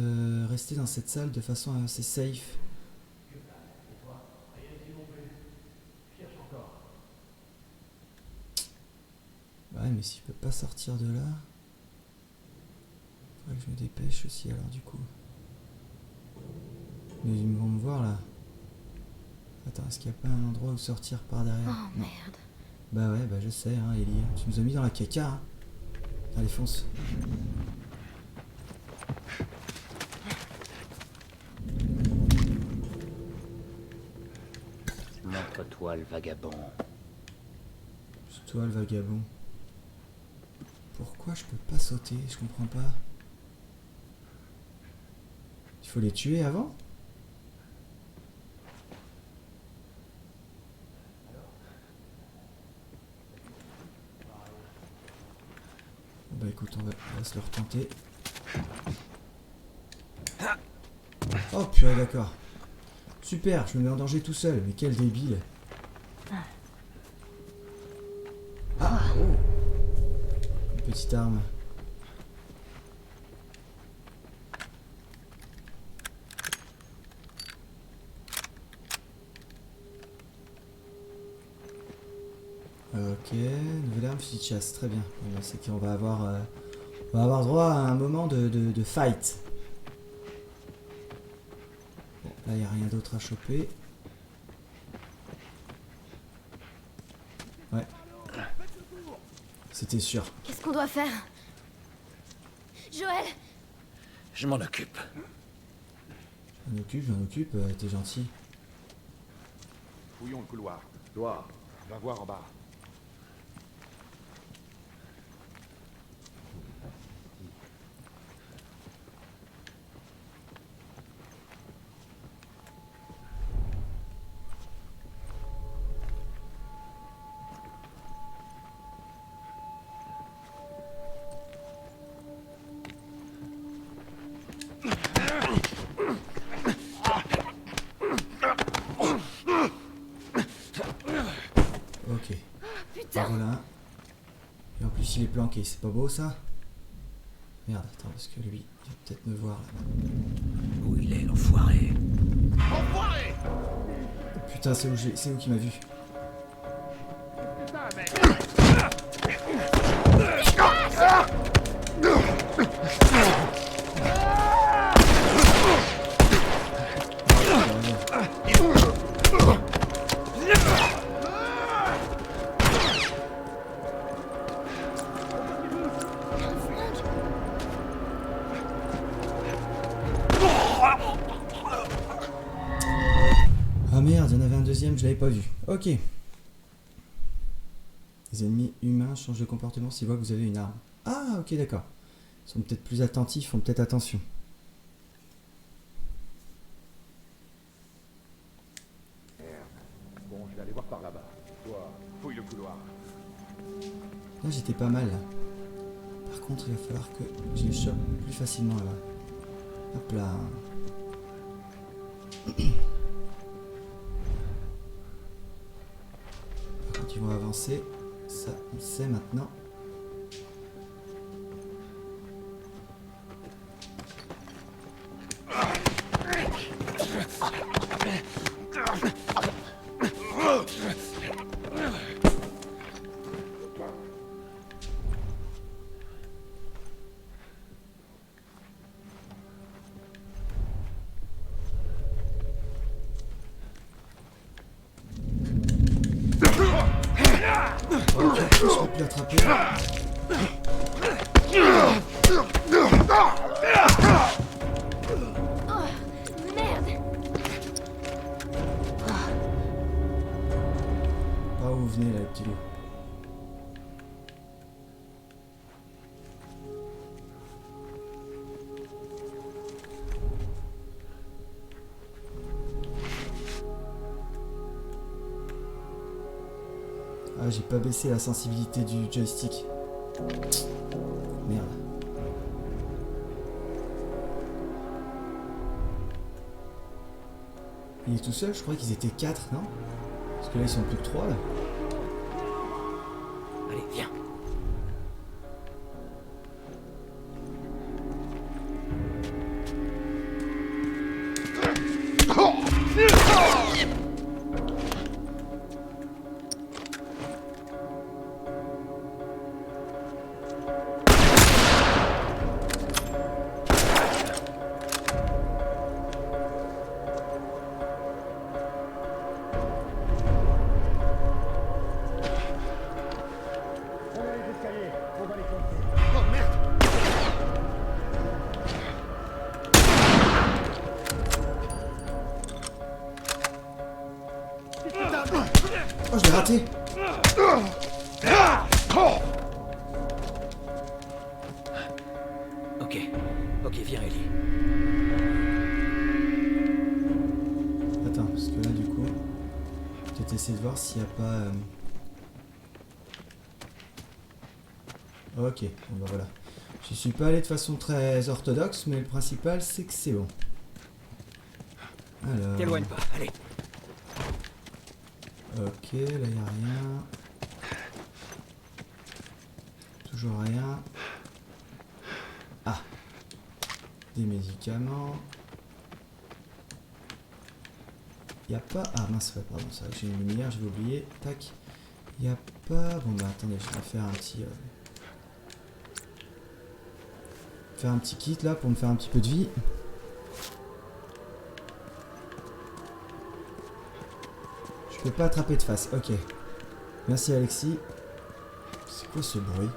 rester dans cette salle de façon assez safe. Ouais, mais si je peux pas sortir de là... Faudrait que je me dépêche aussi alors du coup. Mais ils vont me voir là. Attends, est-ce qu'il n'y a pas un endroit où sortir par derrière? Oh Non. merde. Bah ouais, bah je sais, hein, Ellie. Tu nous as mis dans la caca, hein. Allez, fonce. Montre-toi le vagabond. Toi le vagabond. Pourquoi je peux pas sauter? Je comprends pas. Il faut les tuer avant? Bon bah écoute, on va se le retenter. Oh purée, d'accord. Super, je me mets en danger tout seul, mais quel débile. Ah, oh. Une petite arme. Ok, nouvelle arme, fusil de chasse, très bien. Bon, c'est qu'on va avoir droit à un moment de fight. Bon, là, il n'y a rien d'autre à choper. Ouais. C'était sûr. Qu'est-ce qu'on doit faire? Joël! Je m'en occupe. Je m'en occupe, t'es gentil. Fouillons le couloir. Toi, va voir en bas. Ok. Putain! Voilà. Et en plus il est planqué, c'est pas beau ça? Merde, attends, parce que lui, il va peut-être me voir là. Où il est, l'enfoiré? Putain, c'est où qui m'a vu? Ah merde, il y en avait un deuxième, je l'avais pas vu. Ok. Les ennemis humains changent de comportement s'ils voient que vous avez une arme. Ah, ok, d'accord. Ils sont peut-être plus attentifs, font peut-être attention. Merde. Bon, je vais aller voir par là-bas. Toi, fouille le couloir. Là, j'étais pas mal. Là. Par contre, il va falloir que je les chope plus facilement là. Hop là. Quand ils vont avancer, ça, on le sait maintenant. Ok, je peux plus l'attraper. Merde! Par où vous venez là, les petits loups? Ah, j'ai pas baissé la sensibilité du joystick. Merde. Il est tout seul? Je croyais qu'ils étaient 4, non? Parce que là, ils sont plus que 3, là. Allez, viens. Oh, je l'ai raté! Ok, viens, Ellie. Attends, parce que là, du coup, peut-être essayer de voir s'il n'y a pas... Ok, bon bah voilà. Je suis pas allé de façon très orthodoxe, mais le principal, c'est que c'est bon. Alors... T'éloigne pas, allez. Ok, là, il n'y a rien. Toujours rien. Ah, des médicaments. Il n'y a pas... Ah mince, ouais, pardon, c'est vrai que j'ai une lumière, j'avais oublié. Tac. Il n'y a pas... Bon bah attendez, je vais faire un petit... Faire un petit kit là pour me faire un petit peu de vie. Je peux pas attraper de face, ok. Merci Alexis. C'est quoi ce bruit?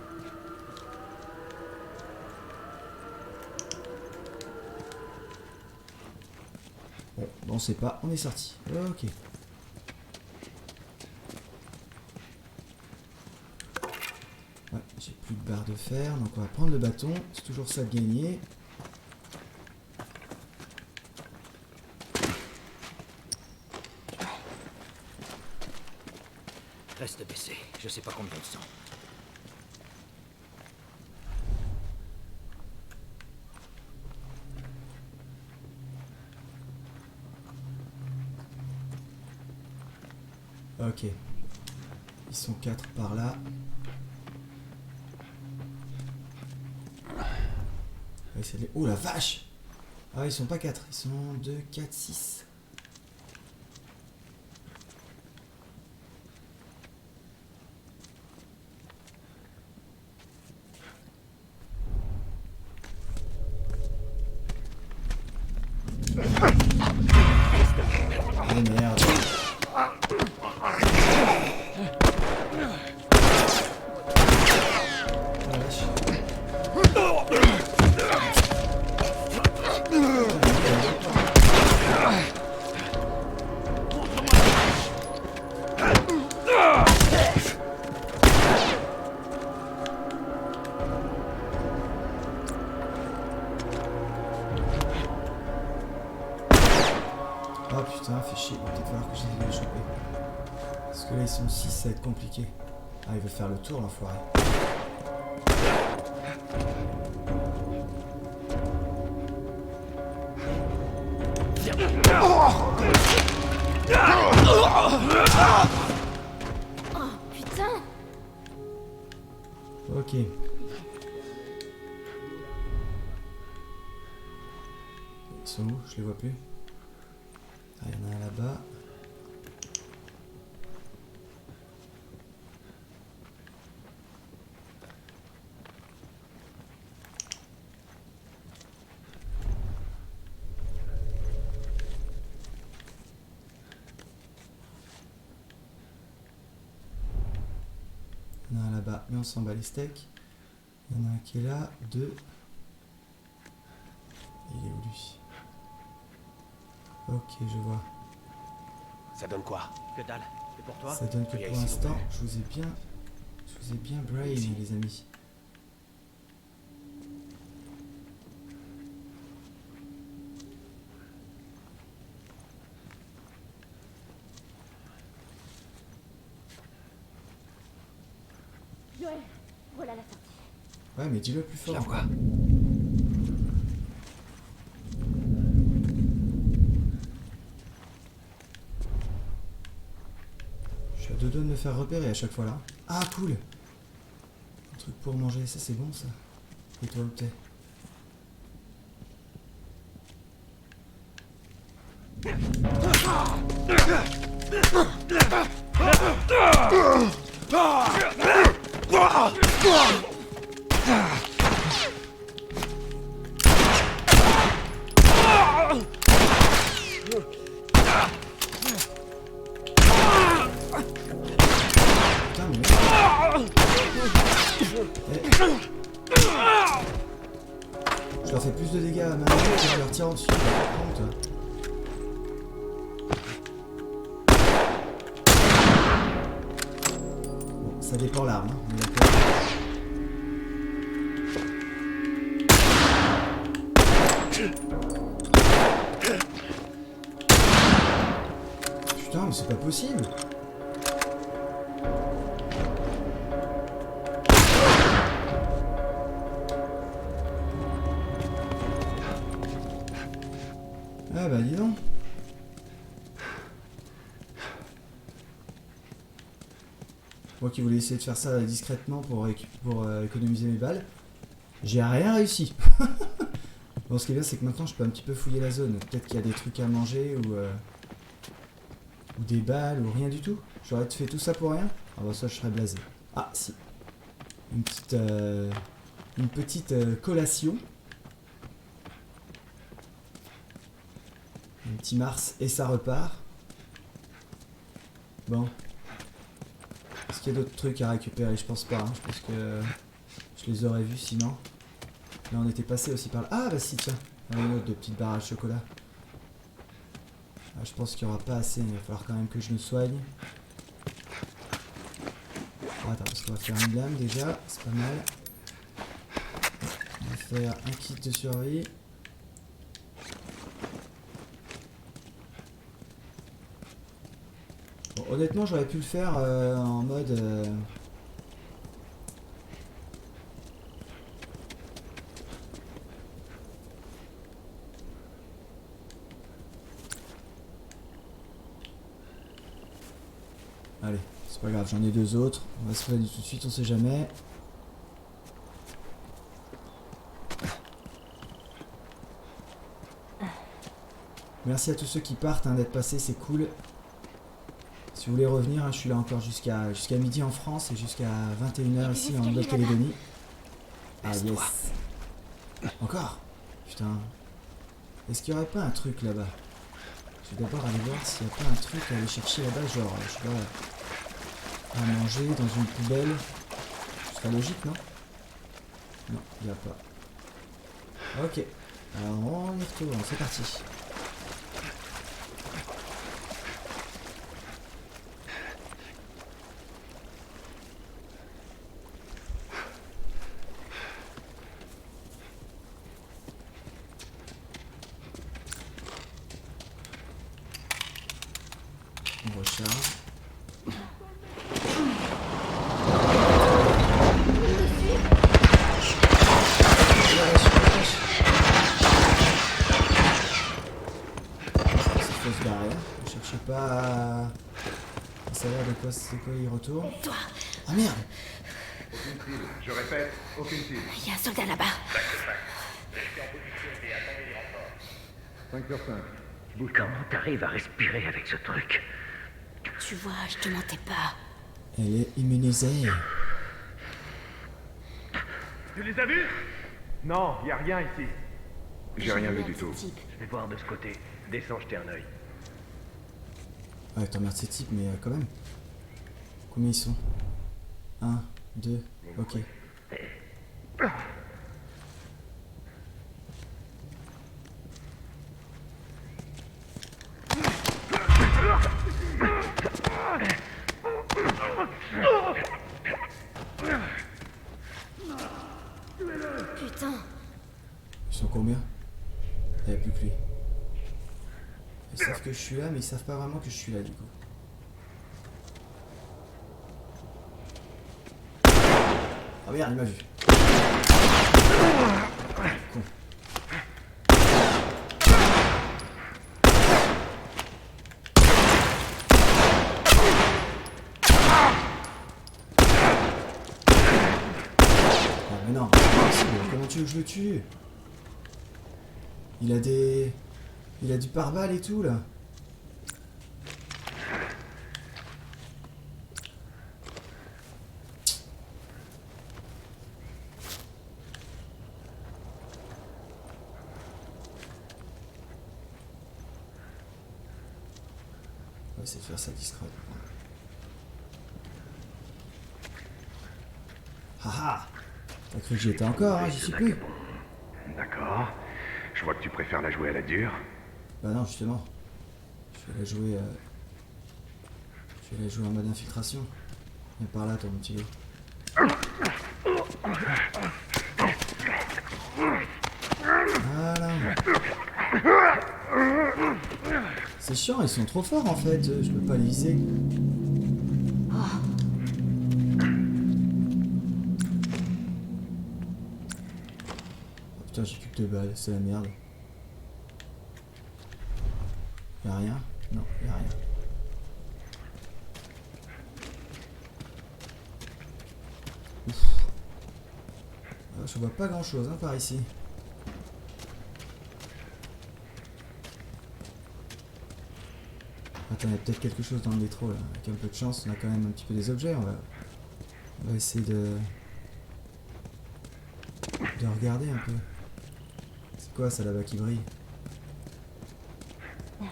Bon, on sait pas, on est sorti. Ok. Ouais, j'ai plus de barre de fer, donc on va prendre le bâton. C'est toujours ça de gagner. Reste baissé, je sais pas combien ils sont. Ok. Ils sont 4 par là. Oh la vache! Ah, ils sont pas 4, ils sont 2, 4, 6. Oh merde. Oh la vache. Oh putain, fait chier, il va peut-être falloir que j'essaie de les choper. Parce que là ils sont 6, ça va être compliqué. Ah, il veut faire le tour l'enfoiré. Oh, putain! Ok. Ils sont où? Je les vois plus. Ah, il y en a un là-bas. Il y en a un là-bas, mais on s'en bat les steaks. Il y en a un qui est là, 2. Il est où lui? Ok, je vois. Ça donne quoi? Que dalle, c'est pour toi? Ça donne que Rien pour ici, l'instant, non plus. je vous ai bien brain, les amis. Joël, voilà la sortie. Ouais, mais dis-le plus Je fort. la vois. Je suis à 2 doigts de me faire repérer à chaque fois là. Ah, cool! Un truc pour manger, ça c'est bon ça. Et toi, où t'es? Putain, mais... Je leur fais plus de dégâts à ma main que je leur tire en dessus. Toi. Bon, ça dépend l'arme, hein, on est d'accord. mais c'est pas possible. Ah bah dis donc. Moi qui voulais essayer de faire ça discrètement pour économiser mes balles, j'ai rien réussi. Bon, ce qui est bien, c'est que maintenant je peux un petit peu fouiller la zone. Peut-être qu'il y a des trucs à manger ou des balles ou rien du tout. J'aurais fait tout ça pour rien. Ah bah ça, je serais blasé. Ah si. Une petite collation. Un petit Mars et ça repart. Bon. Est-ce qu'il y a d'autres trucs à récupérer? Je pense pas. Hein. Je pense que je les aurais vus sinon. Là on était passé aussi par là. Ah bah si tiens. Il y en a une autre de petites barres à chocolat. Ah, je pense qu'il n'y aura pas assez. Il va falloir quand même que je me soigne. Ah, attends, parce qu'on va faire une lame déjà. C'est pas mal. On va faire un kit de survie. Bon, honnêtement, j'aurais pu le faire en mode... Allez, c'est pas grave, j'en ai deux autres. On va se faire tout de suite, on sait jamais. Merci à tous ceux qui partent hein, d'être passés, c'est cool. Si vous voulez revenir, hein, je suis là encore jusqu'à midi en France et jusqu'à 21h ici en Nouvelle-Calédonie. Ah yes. Encore? Putain. Est-ce qu'il n'y aurait pas un truc là-bas? Je vais d'abord aller voir s'il n'y a pas un truc à aller chercher là-bas, genre, je sais pas, à manger dans une poubelle. Ce serait logique, non? Non, il n'y a pas. Ok. Alors on y retourne, c'est parti. On recharge. C'est fausse barrière. Ne cherchez pas à savoir de quoi c'est quoi il retourne. Ah merde! Aucune cible. Je répète, aucune cible. Il y a un soldat là-bas. 5/5. Je bouge. Comment t'arrives à respirer avec ce truc? Tu vois, je te mentais pas. Elle est immunisée. Tu les as vus? Non, y a rien ici. J'ai rien vu du tout. Je vais voir de ce côté. Descends, jeter un œil. Ouais, t'emmerdes ces types, mais quand même. Combien ils sont? 1, 2, ok. Putain. Ils sont combien? Il n'y a plus que lui. Ils savent que je suis là, mais ils savent pas vraiment que je suis là du coup. Ah merde, il m'a vu. Con. Ah mais non, c'est pas possible. Comment tu veux que je le tue? Il a des... Il a du pare-balles et tout là. On va essayer de faire ça discret. Haha! T'as cru que j'y étais encore, hein? J'y suis plus. D'accord. Je vois que tu préfères la jouer à la dure. Bah non, justement. Je vais la jouer... Je vais la jouer en mode infiltration. Viens par là, toi, mon petit loup. Voilà. C'est chiant, ils sont trop forts en fait, je peux pas les viser. Oh, Oh, putain, j'ai plus que 2 balles, c'est la merde. Y'a rien? Non, y'a rien. Ouf. Ah, je vois pas grand chose hein, par ici. Attends, il y a peut-être quelque chose dans le métro là. Avec un peu de chance, on a quand même un petit peu des objets. On va essayer de regarder un peu. C'est quoi ça là-bas qui brille? Non,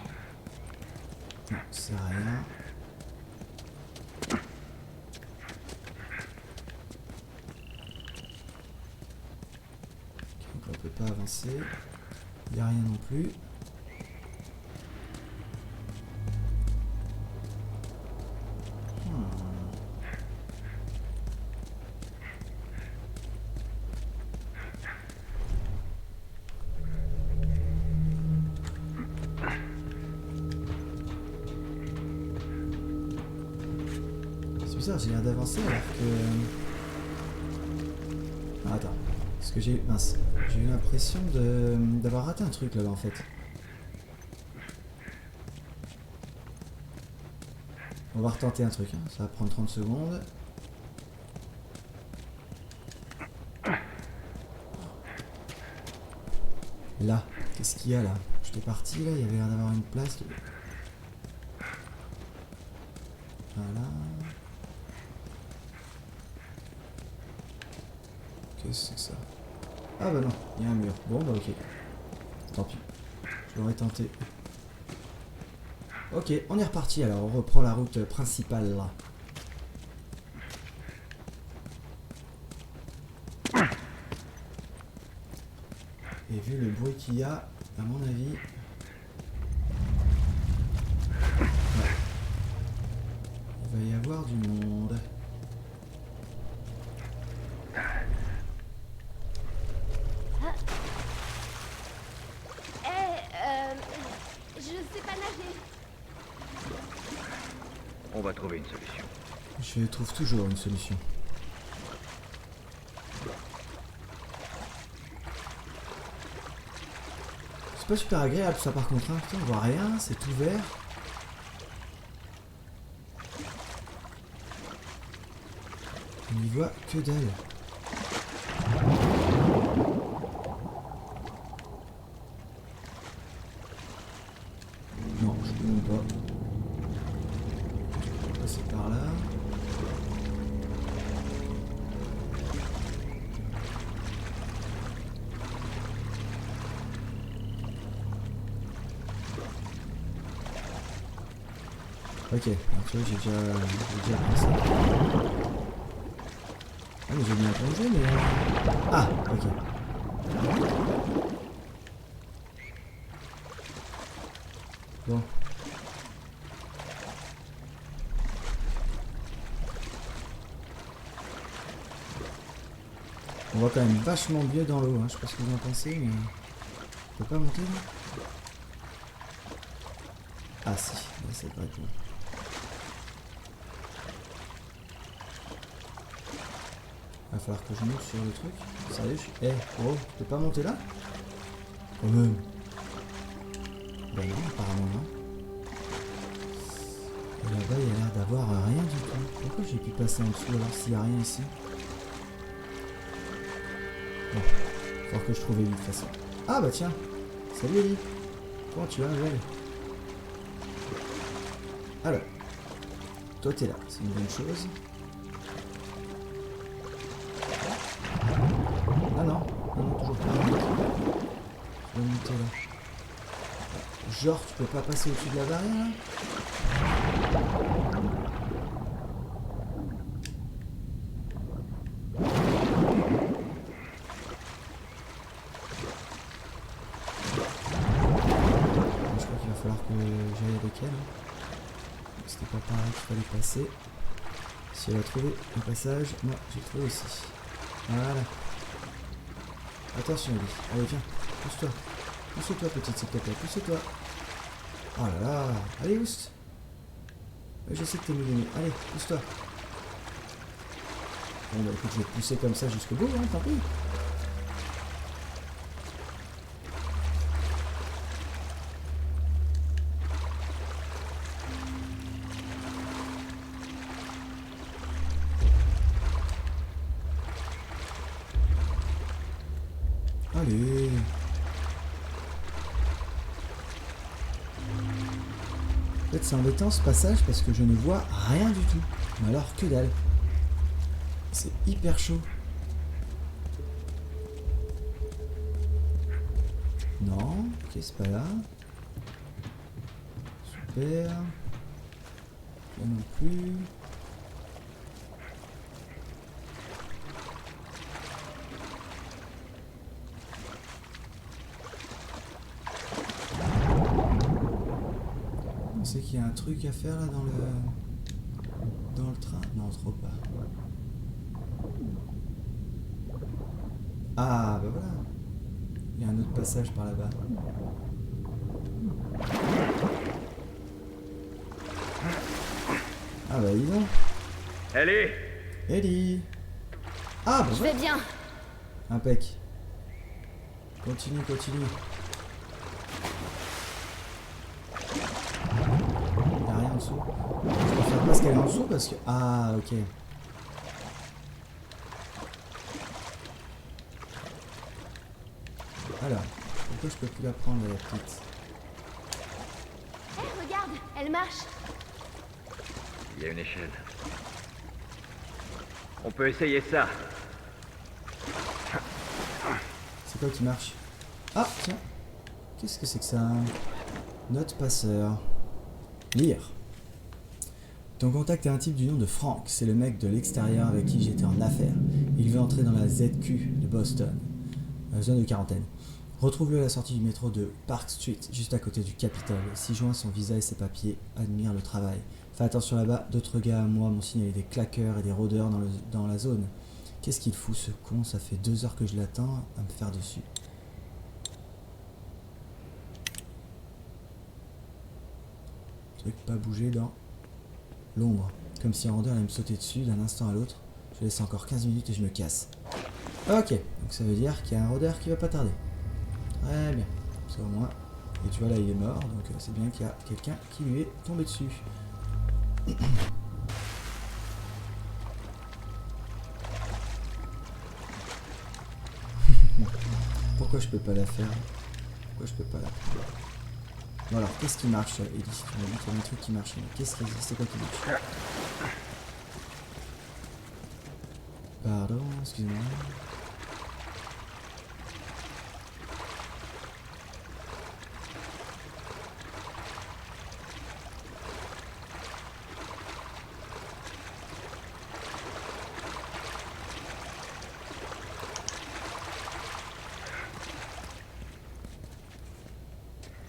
c'est rien. Donc on peut pas avancer. Il n'y a rien non plus. C'est bizarre, j'ai l'air d'avancer alors que... Ah, attends. Parce que j'ai... Mince. J'ai eu l'impression d'avoir raté un truc là-bas en fait. On va retenter un truc, hein. Ça va prendre 30 secondes. Là, qu'est-ce qu'il y a là? J'étais parti là, il y avait l'air d'avoir une place. Voilà. Qu'est-ce que c'est que ça? Ah bah non, il y a un mur. Bon bah ok. Tant pis. Je l'aurais tenté. Ok, on est reparti alors, on reprend la route principale là. Et vu le bruit qu'il y a, à mon avis... Ouais. Il va y avoir du monde. je sais pas nager. On va trouver une solution. Je trouve toujours une solution. C'est pas super agréable ça par contre, hein. Putain, on voit rien, c'est tout vert. On n'y voit que dalle. Non, je peux même pas. Je vais passer par là. Ok, alors tu vois, j'ai déjà pensé. Ah mais j'ai bien plongé mais... Ah, ok. Bon. On va quand même vachement mieux dans l'eau, hein. Je sais pas ce que vous en pensez, mais... On peut pas monter là? Ah si, là c'est vrai que... Va falloir que je monte sur le truc. Sérieux, Eh, oh, je peux pas monter là? Quand même. Bah non, apparemment non. Et là-bas, il y a l'air d'avoir rien du tout. Pourquoi j'ai pu passer en dessous alors s'il n'y a rien ici? Bon, il va falloir que je trouve Ellie de toute façon. Ah bah tiens. Salut Ellie. Comment tu vas, Joël? Alors. Toi t'es là, c'est une bonne chose. Ah non, non, toujours pas. Je vais monter là. Genre, tu peux pas passer au-dessus de la barrière là? Je crois qu'il va falloir que j'aille avec elle. C'était pas par là qu'il fallait passer. Si elle a trouvé un passage, moi j'ai trouvé aussi. Voilà. Attention, Ellie. Allez, viens. Pousse-toi. Pousse-toi, petite, s'il te plaît. Pousse-toi. Oh là là. Allez, Oust. Je sais que t'es mieux. Allez, pousse-toi. Bon bah écoute, je vais te pousser comme ça jusqu'au bout, hein, tant pis. Allez. En fait, c'est embêtant ce passage parce que je ne vois rien du tout. Mais alors, que dalle. C'est hyper chaud. Non, ok, c'est pas là. Super. Là non plus. C'est qu'il y a un truc à faire là dans le train. Non, trop pas. Ah bah voilà. Il y a un autre passage par là-bas. Ah bah dis donc. Ellie! Ellie. Ah bah Je voilà. vais bien. Impec. Continue, continue. Il n'y a rien en dessous. Je préfère pas ce qu'elle est en dessous parce que... Ah ok. Alors, pourquoi je peux plus la prendre la petite? Hé, regarde, elle marche. Il y a une échelle. On peut essayer ça. C'est quoi qui marche? Ah, tiens. Qu'est-ce que c'est que ça? Note passeur. Lire. Ton contact est un type du nom de Frank. C'est le mec de l'extérieur avec qui j'étais en affaires. Il veut entrer dans la ZQ de Boston. Zone de quarantaine. Retrouve-le à la sortie du métro de Park Street, juste à côté du Capitole. S'y joint son visa et ses papiers. Admire le travail. Fais attention là-bas. D'autres gars à moi m'ont signalé des claqueurs et des rôdeurs dans la zone. Qu'est-ce qu'il fout ce con? Ça fait 2 heures que je l'attends à me faire dessus. Truc pas bouger dans l'ombre. Comme si un rôdeur allait me sauter dessus d'un instant à l'autre. Je laisse encore 15 minutes et je me casse. Ok, donc ça veut dire qu'il y a un rôdeur qui va pas tarder. Très bien. Ça au moins. Et tu vois là il est mort, donc c'est bien qu'il y a quelqu'un qui lui est tombé dessus. Pourquoi je peux pas la faire? Pourquoi je peux pas la faire? Bon alors, qu'est-ce qui marche, Ellie? Tu m'as dit qu'il y a un truc qui marche. Qu'est-ce que c'est quoi qui marche? Pardon, excuse-moi.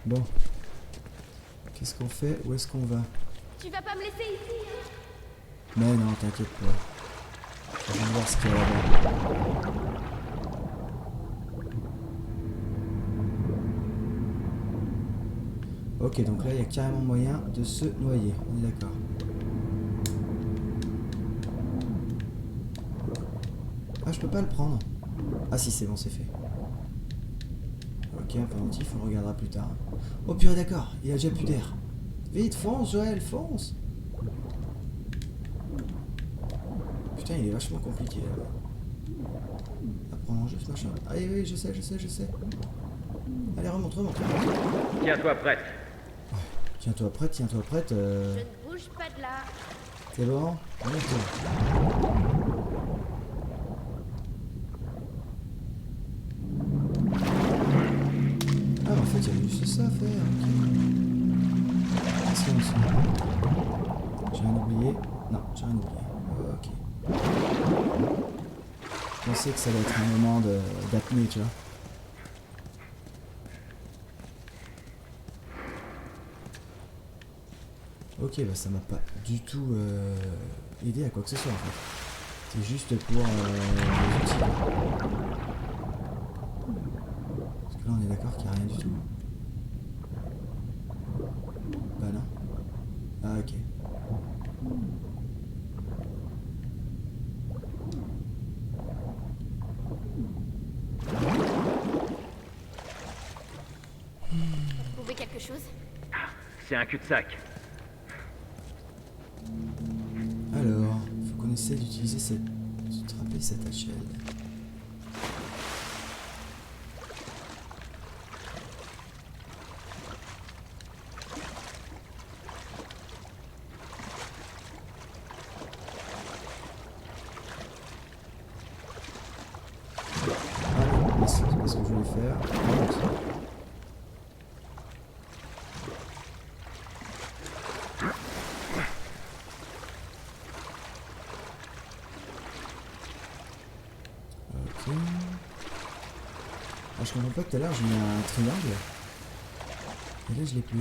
Bon. Qu'est-ce qu'on fait? Où est-ce qu'on va? Tu vas pas me laisser ici, hein? Mais non, t'inquiète pas. Je vais voir ce qu'il y a là-bas. Ok, donc là, il y a carrément moyen de se noyer. On est d'accord. Ah, je peux pas le prendre. Ah si, c'est bon, c'est fait. Ok, un pendentif, on le regardera plus tard. Oh purée, d'accord, il a déjà plus d'air. Vite, fonce, Joël, fonce! Putain, il est vachement compliqué là. À prendre en jeu ce machin. Ah oui, oui, je sais. Allez, remonte. Tiens-toi prête. Ouais. Tiens-toi prête. Je ne bouge pas de là. C'est bon? Remonte. Ah, en fait, il y avait juste ça à faire. Qu'est-ce qu'il y a ici? J'ai rien oublié? Non, j'ai rien oublié. Ok. Je pensais que ça allait être un moment d'apnée, tu vois. Ok, bah ça m'a pas du tout aidé à quoi que ce soit en fait. C'est juste pour les outils. Parce que là on est d'accord qu'il n'y a rien du tout. chose? C'est un cul-de-sac. Alors, faut qu'on essaie d'utiliser cette... d'attraper cette échelle. Ah non, c'est pas ce que je voulais faire. Ok. Ah, je comprends pas, tout à l'heure j'ai mis un triangle. Et là je l'ai plus.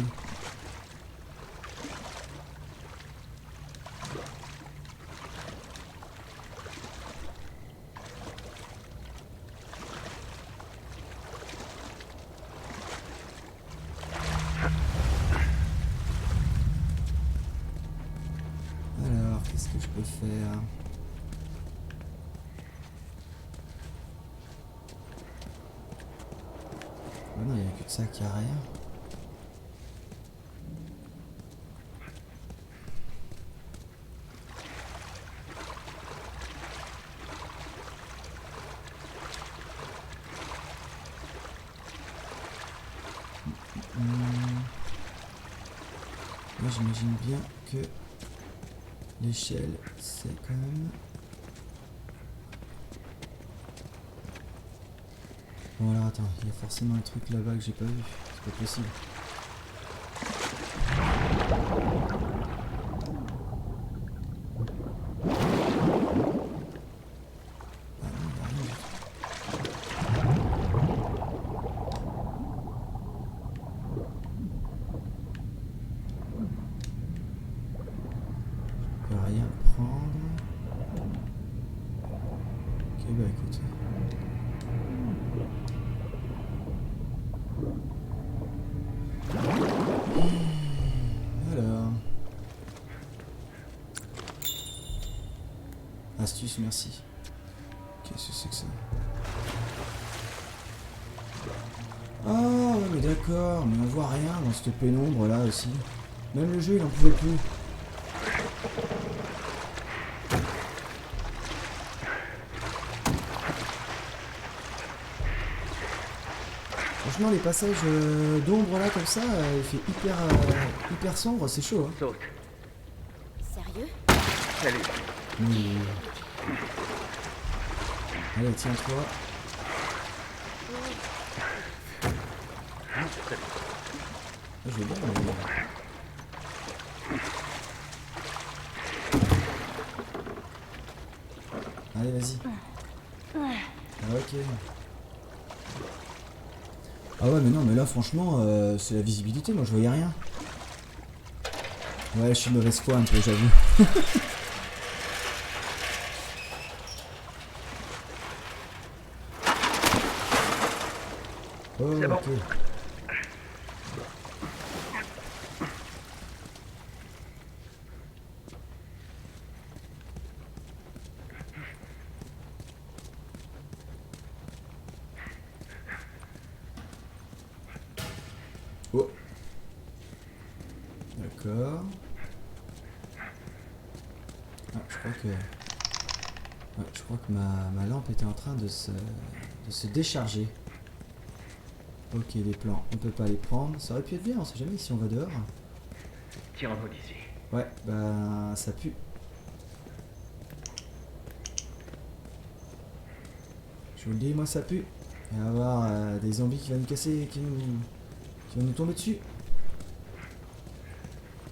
Alors, qu'est-ce que je peux faire? Bah non, il n'y a que de ça qui a rien. Là, j'imagine bien que l'échelle, c'est quand même... Bon alors attends, il y a forcément un truc là-bas que j'ai pas vu, c'est pas possible. Ah non, il y a rien du tout. Je peux rien prendre. Ok bah écoute. Alors. Astuce, merci. Qu'est-ce que c'est que ça? Ah ouais mais d'accord, mais on voit rien dans cette pénombre là aussi. Même le jeu il en pouvait plus. Franchement les passages d'ombre là comme ça, il fait hyper sombre, c'est chaud hein. Saute. Sérieux? Salut. Oui. Allez tiens-toi. Ah, je vais bien Allez vas-y. Ah, ok. Ah ouais mais non mais là franchement c'est la visibilité, moi je voyais rien. Ouais je suis de mauvaise foi un peu j'avoue. Oh C'est bon. ok. Oh. D'accord. Ah, je crois que ma lampe était en train de se décharger. Ok, les plans, on peut pas les prendre. Ça aurait pu être bien, on sait jamais si on va dehors. Tirons-nous d'ici. Ouais, bah ça pue. Je vous le dis, moi ça pue. Il va y avoir des zombies qui vont nous casser, qui vont nous tomber dessus.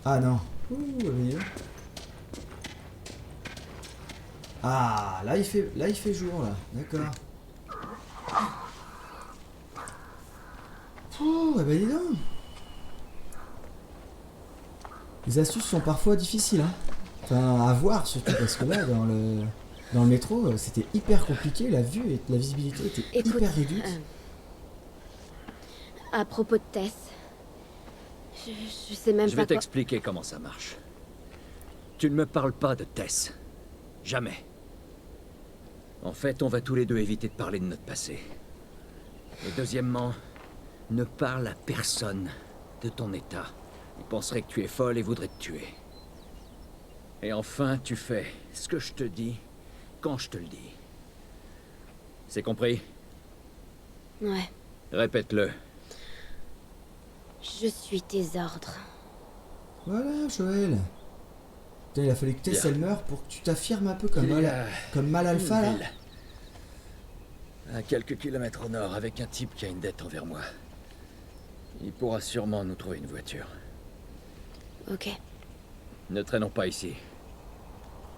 Ah non. Ouh, voyez. Ah, là il fait jour là, d'accord. Oh, bah dis donc. Les astuces sont parfois difficiles, hein. Enfin, à voir surtout parce que là, dans le métro, c'était hyper compliqué, la vue et la visibilité était Écoute, hyper réduite. À propos de Tess, je sais même Je pas vais quoi... t'expliquer comment ça marche. Tu ne me parles pas de Tess. Jamais. En fait, on va tous les deux éviter de parler de notre passé. Et deuxièmement, ne parle à personne de ton état, ils penseraient que tu es folle et voudraient te tuer. Et enfin, tu fais ce que je te dis, quand je te le dis. C'est compris? Ouais, Répète-le. je suis tes ordres. Voilà, Joël. Putain, il a fallu que Tess Bien. elle meure pour que tu t'affirmes un peu comme Il y mal, a comme mal alpha, une là. ville, à quelques kilomètres au nord, avec un type qui a une dette envers moi. Il pourra sûrement nous trouver une voiture. Ok. Ne traînons pas ici.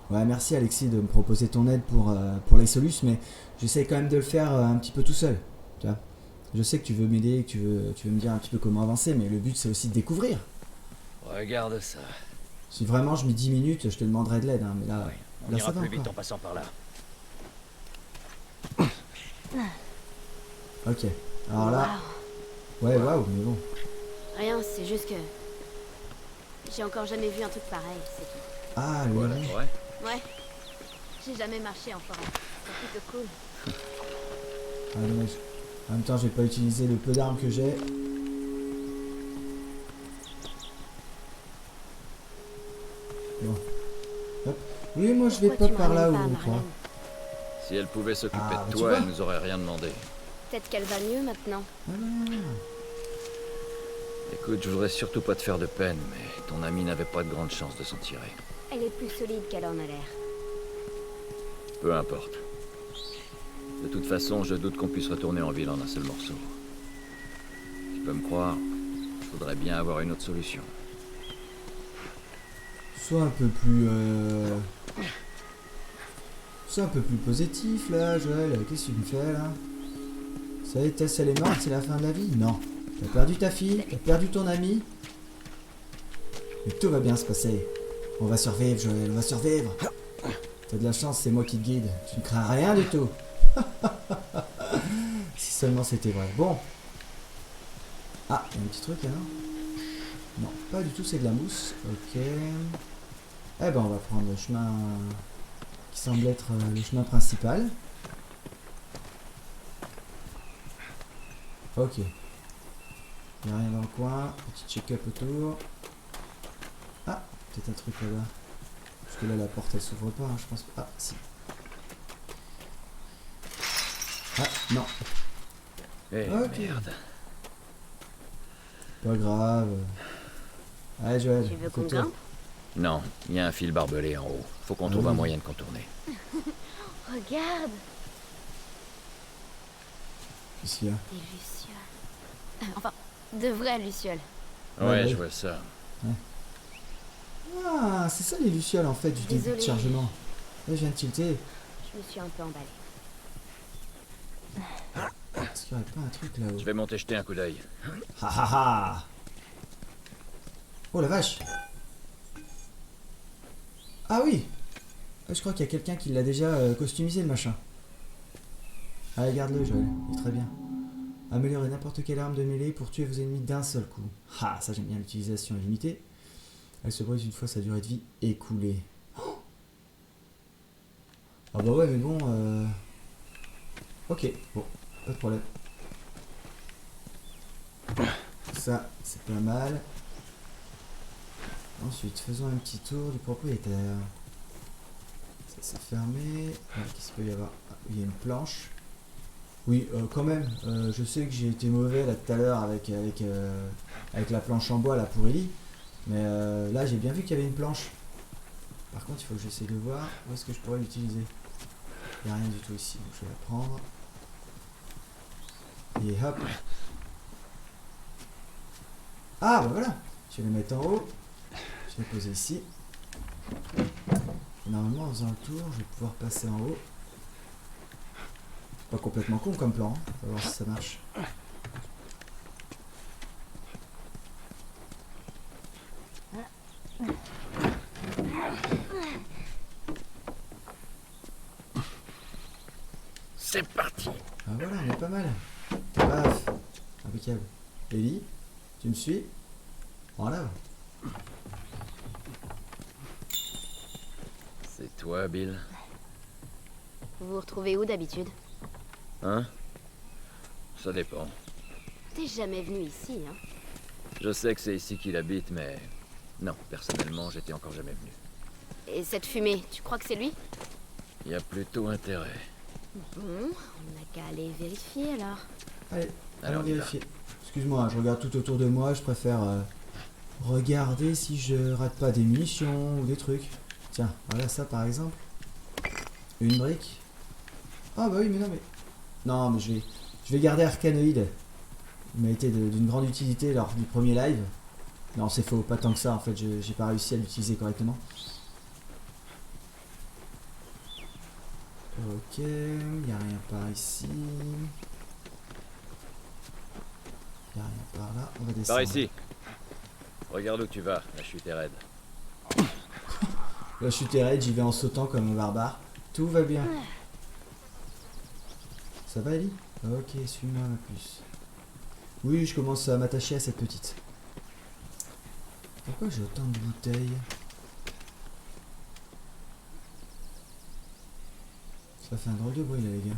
Ouais, merci Alexis de me proposer ton aide pour les solus, mais j'essaie quand même de le faire un petit peu tout seul. Tu vois, je sais que tu veux m'aider, que tu veux me dire un petit peu comment avancer, mais le but c'est aussi de découvrir. Regarde ça. Si vraiment je mets 10 minutes, je te demanderai de l'aide, hein, mais là, Oui, on là ira ça va plus vite encore. en passant par là. Ok, alors là, ouais, waouh, mais bon. Rien, c'est juste que... J'ai encore jamais vu un truc pareil, c'est tout. Ah, lui, Voilà, ouais. ouais. Ouais. J'ai jamais marché en forêt. C'est plutôt cool. Ah, dommage. En même temps, je vais pas utiliser le peu d'armes que j'ai. Bon. Hop. Oui, moi je vais Pourquoi pas tu me par là où ramènes on pas à croit. Marlène? Si elle pouvait s'occuper Ah, bah, de tu toi, vois. elle nous aurait rien demandé. Peut-être qu'elle va mieux maintenant. Ah, non. Écoute, je voudrais surtout pas te faire de peine, mais ton ami n'avait pas de grande chance de s'en tirer. Elle est plus solide qu'elle en a l'air. Peu importe. De toute façon, je doute qu'on puisse retourner en ville en un seul morceau. Tu peux me croire, je voudrais bien avoir une autre solution. Sois un peu plus... Sois un peu plus positif là, Joël. Qu'est-ce que tu me fais là? Ça y est, Tess elle est morte, c'est la fin de la vie? Non. T'as perdu ta fille, t'as perdu ton ami. Mais tout va bien se passer. On va survivre, Joël, on va survivre. T'as de la chance, c'est moi qui te guide. Tu ne crains rien du tout. Si seulement c'était vrai. Bon. Ah, il y a un petit truc là, non? Non, pas du tout, c'est de la mousse. Ok. Eh ben, on va prendre le chemin qui semble être le chemin principal. Ok. Il n'y a rien dans le coin. Petit check-up autour. Ah, peut-être un truc là-bas. Parce que là, la porte, elle s'ouvre pas, hein, je pense. Ah, si. Ah, non. Eh Ok. merde. Pas grave. Allez, Joël. Tu veux qu'on fais-toi. grimpe? Non, il y a un fil barbelé en haut. Faut qu'on trouve un moyen de contourner. Regarde, Qu'est-ce qu'il y a? des lucioles. Enfin, de vraies lucioles. Ouais, Ouais, ouais. je vois ça. Ah, c'est ça les lucioles en fait du début de Désolée. chargement. Là, je viens de tilter. Je me suis un peu emballée. Est-ce qu'il n'y aurait pas un truc là-haut? Je vais monter jeter un coup d'œil. Ha ha ha! Oh la vache! Ah oui! Ah, je crois qu'il y a quelqu'un qui l'a déjà customisé le machin. Allez, garde-le, Joël. Il est très bien. Améliorer n'importe quelle arme de mêlée pour tuer vos ennemis d'un seul coup. Ah, ça j'aime bien l'utilisation limitée. Elle se brise une fois sa durée de vie écoulée. Oh, ah bah ouais, mais bon... Ok, bon, pas de problème. Ça, c'est pas mal. Ensuite, faisons un petit tour du propriétaire. Ça c'est fermé. Qu'est-ce qu'il peut y avoir? Ah, il y a une planche. Oui, quand même. Je sais que j'ai été mauvais là tout à l'heure avec la planche en bois là pour Ellie. Mais là, j'ai bien vu qu'il y avait une planche. Par contre, il faut que j'essaie de voir où est-ce que je pourrais l'utiliser. Il n'y a rien du tout ici, donc je vais la prendre. Et hop. Ah, bah voilà. Je vais la mettre en haut. Je vais la poser ici. Et normalement, en faisant le tour, je vais pouvoir passer en haut. Pas complètement con comme plan. Hein. On va voir si ça marche. C'est parti. Ah voilà, on est pas mal. Paf. Impeccable. Ellie, tu me suis? Voilà. C'est toi, Bill. Vous vous retrouvez où d'habitude? Hein? Ça dépend. T'es jamais venu ici, hein? Je sais que c'est ici qu'il habite, mais... Non, personnellement, j'étais encore jamais venu. Et cette fumée, tu crois que c'est lui? Il y a plutôt intérêt. Bon, on n'a qu'à aller vérifier alors. Allez, Alors, allons on y va. vérifier. Excuse-moi, je regarde tout autour de moi, je préfère regarder si je rate pas des munitions ou des trucs. Tiens, voilà ça par exemple. Une brique. Ah bah oui, mais non, mais... Non, mais je vais garder Arcanoïde. Il m'a été d'une grande utilité lors du premier live. Non, c'est faux, pas tant que ça en fait, j'ai pas réussi à l'utiliser correctement. Ok, y a rien par ici. Y a rien par là, on va descendre. Par ici. Regarde où tu vas, la chute est raide. La chute est raide, j'y vais en sautant comme un barbare. Tout va bien. Ça va, Ellie? Ok, suis-moi ma puce. Oui, je commence à m'attacher à cette petite. Pourquoi j'ai autant de bouteilles? Ça fait un drôle de bruit là, les gars.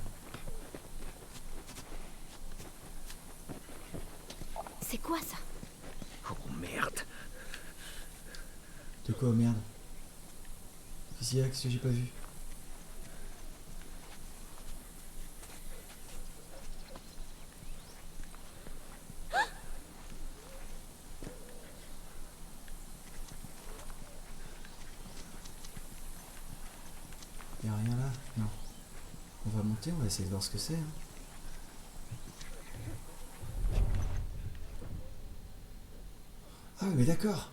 C'est quoi ça? Oh merde. De quoi, merde? Qu'est-ce qu'il y a? Qu'est-ce que j'ai pas vu? Y a rien là? Non. On va monter, on va essayer de voir ce que c'est. Hein. Ah oui, mais d'accord.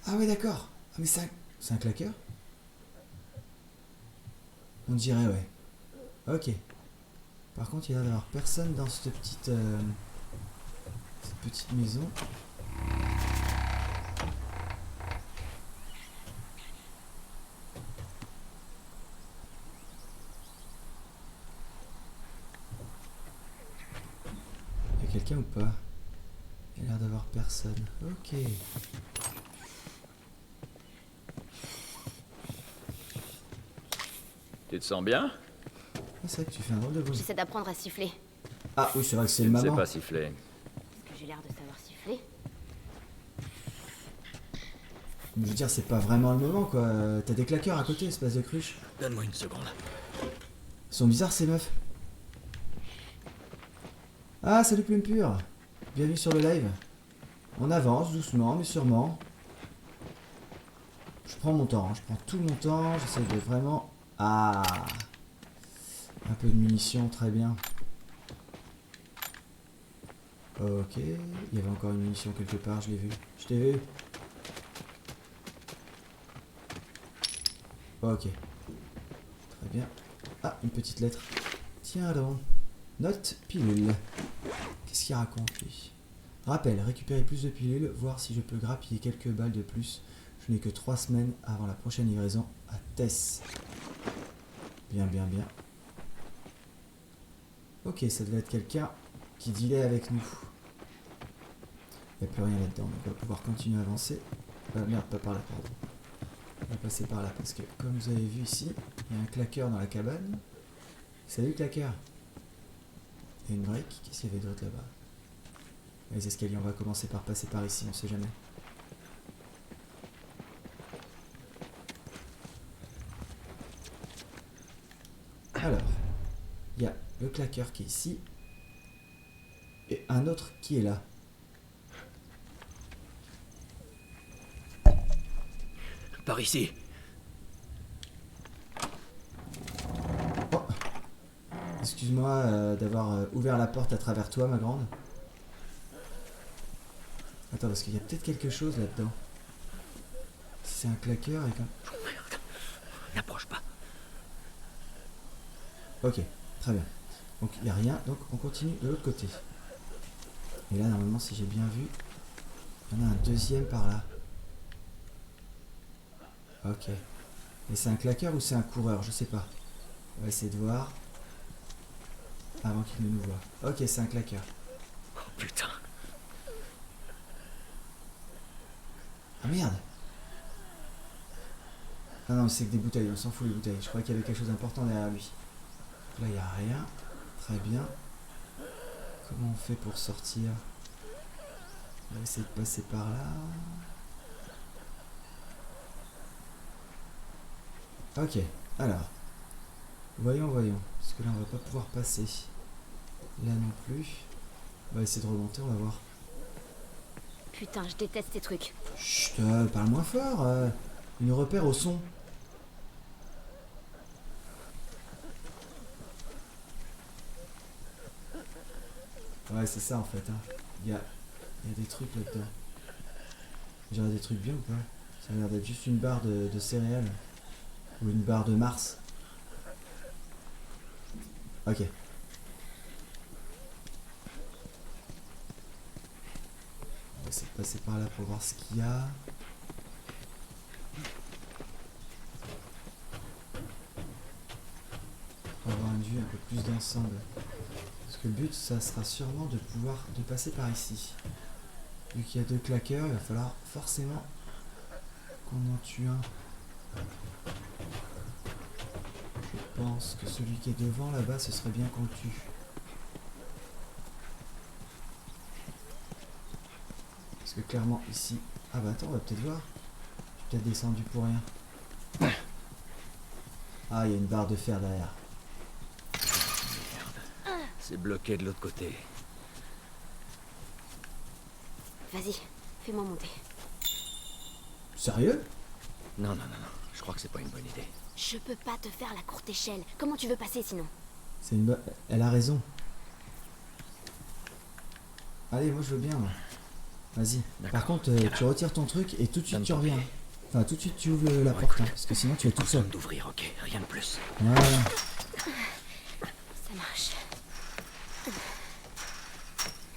Ah ouais, d'accord. Ah mais c'est un claqueur? On dirait, ouais. Ok. Par contre, il y a l'air d'avoir personne dans cette petite maison. Il y a quelqu'un ou pas? Il y a l'air d'avoir personne. Ok. Tu te sens bien? Ah, c'est vrai que tu fais un drôle de bruit. J'essaie d'apprendre à siffler. Ah oui, c'est vrai que c'est Tu le ne sais maman. pas siffler. Est-ce que j'ai l'air de savoir siffler? Je veux dire, c'est pas vraiment le moment, quoi. T'as des claqueurs à côté, espèce de cruche. Donne-moi une seconde. Ils sont bizarres, ces meufs. Ah, salut Plume Pure. Bienvenue sur le live. On avance, doucement, mais sûrement. Je prends mon temps, hein. Je prends tout mon temps. J'essaie de vraiment... Ah, un peu de munitions, très bien. Ok, il y avait encore une munition quelque part, je l'ai vu. Je t'ai vu. Ok. Très bien. Ah, une petite lettre. Tiens donc. Note pilule. Qu'est-ce qu'il raconte lui? Rappel, récupérer plus de pilules, voir si je peux grappiller quelques balles de plus. Je n'ai que 3 semaines avant la prochaine livraison à Tess. Bien, bien, bien. Ok, ça devait être quelqu'un qui dealait avec nous. Il n'y a plus rien là-dedans, donc on va pouvoir continuer à avancer. Merde, pas par là, pardon. On va passer par là, parce que comme vous avez vu ici, il y a un claqueur dans la cabane. Salut claqueur. Et une brique, qu'est-ce qu'il y avait d'autre là-bas? Les escaliers, on va commencer par passer par ici, on sait jamais. Alors, il y a le claqueur qui est ici. Et un autre qui est là. Par ici. Oh. Excuse-moi d'avoir ouvert la porte à travers toi, ma grande. Attends, parce qu'il y a peut-être quelque chose là-dedans. Si c'est un claqueur et comme... Oh merde. N'approche pas. Ok, très bien. Donc il n'y a rien, donc on continue de l'autre côté. Et là, normalement, si j'ai bien vu, il y en a un deuxième par là. Ok. Et c'est un claqueur ou c'est un coureur? Je sais pas. On va essayer de voir. Avant qu'il ne nous voit. Ok, c'est un claqueur. Oh putain. Ah merde! Ah non, mais c'est que des bouteilles, on s'en fout les bouteilles. Je croyais qu'il y avait quelque chose d'important derrière lui. Donc là, il n'y a rien. Très bien. Comment on fait pour sortir? On va essayer de passer par là. Ok, alors. Voyons. Parce que là, on va pas pouvoir passer. Là non plus. On va essayer de remonter, on va voir. Putain, je déteste ces trucs. Chut, parle moins fort. Une repère au son. Ouais, c'est ça en fait. Hein. Il y a des trucs là-dedans. J'aurais des trucs bien ou pas? Ça a l'air d'être juste une barre de céréales. Ou une barre de Mars. Ok. On va essayer de passer par là pour voir ce qu'il y a. Pour avoir une vue un peu plus d'ensemble. Parce que le but, ça sera sûrement de passer par ici. Vu qu'il y a 2 claqueurs, il va falloir forcément qu'on en tue un. Je pense que celui qui est devant là-bas, ce serait bien qu'on le tue. Parce que clairement ici... Ah bah attends, on va peut-être voir. Je suis peut-être descendu pour rien. Ah, il y a une barre de fer derrière. C'est bloqué de l'autre côté. Vas-y, fais-moi monter. Sérieux? Non. Je crois que c'est pas une bonne idée. Je peux pas te faire la courte échelle. Comment tu veux passer sinon? C'est une bonne... Elle a raison. Allez, moi je veux bien. Moi. Vas-y. Par contre, tu retires ton truc et tout de suite tu reviens. Enfin, tout de suite tu ouvres la porte. Hein, parce que sinon tu es tout seul. D'ouvrir, ok. Rien de plus. Voilà. Ça marche.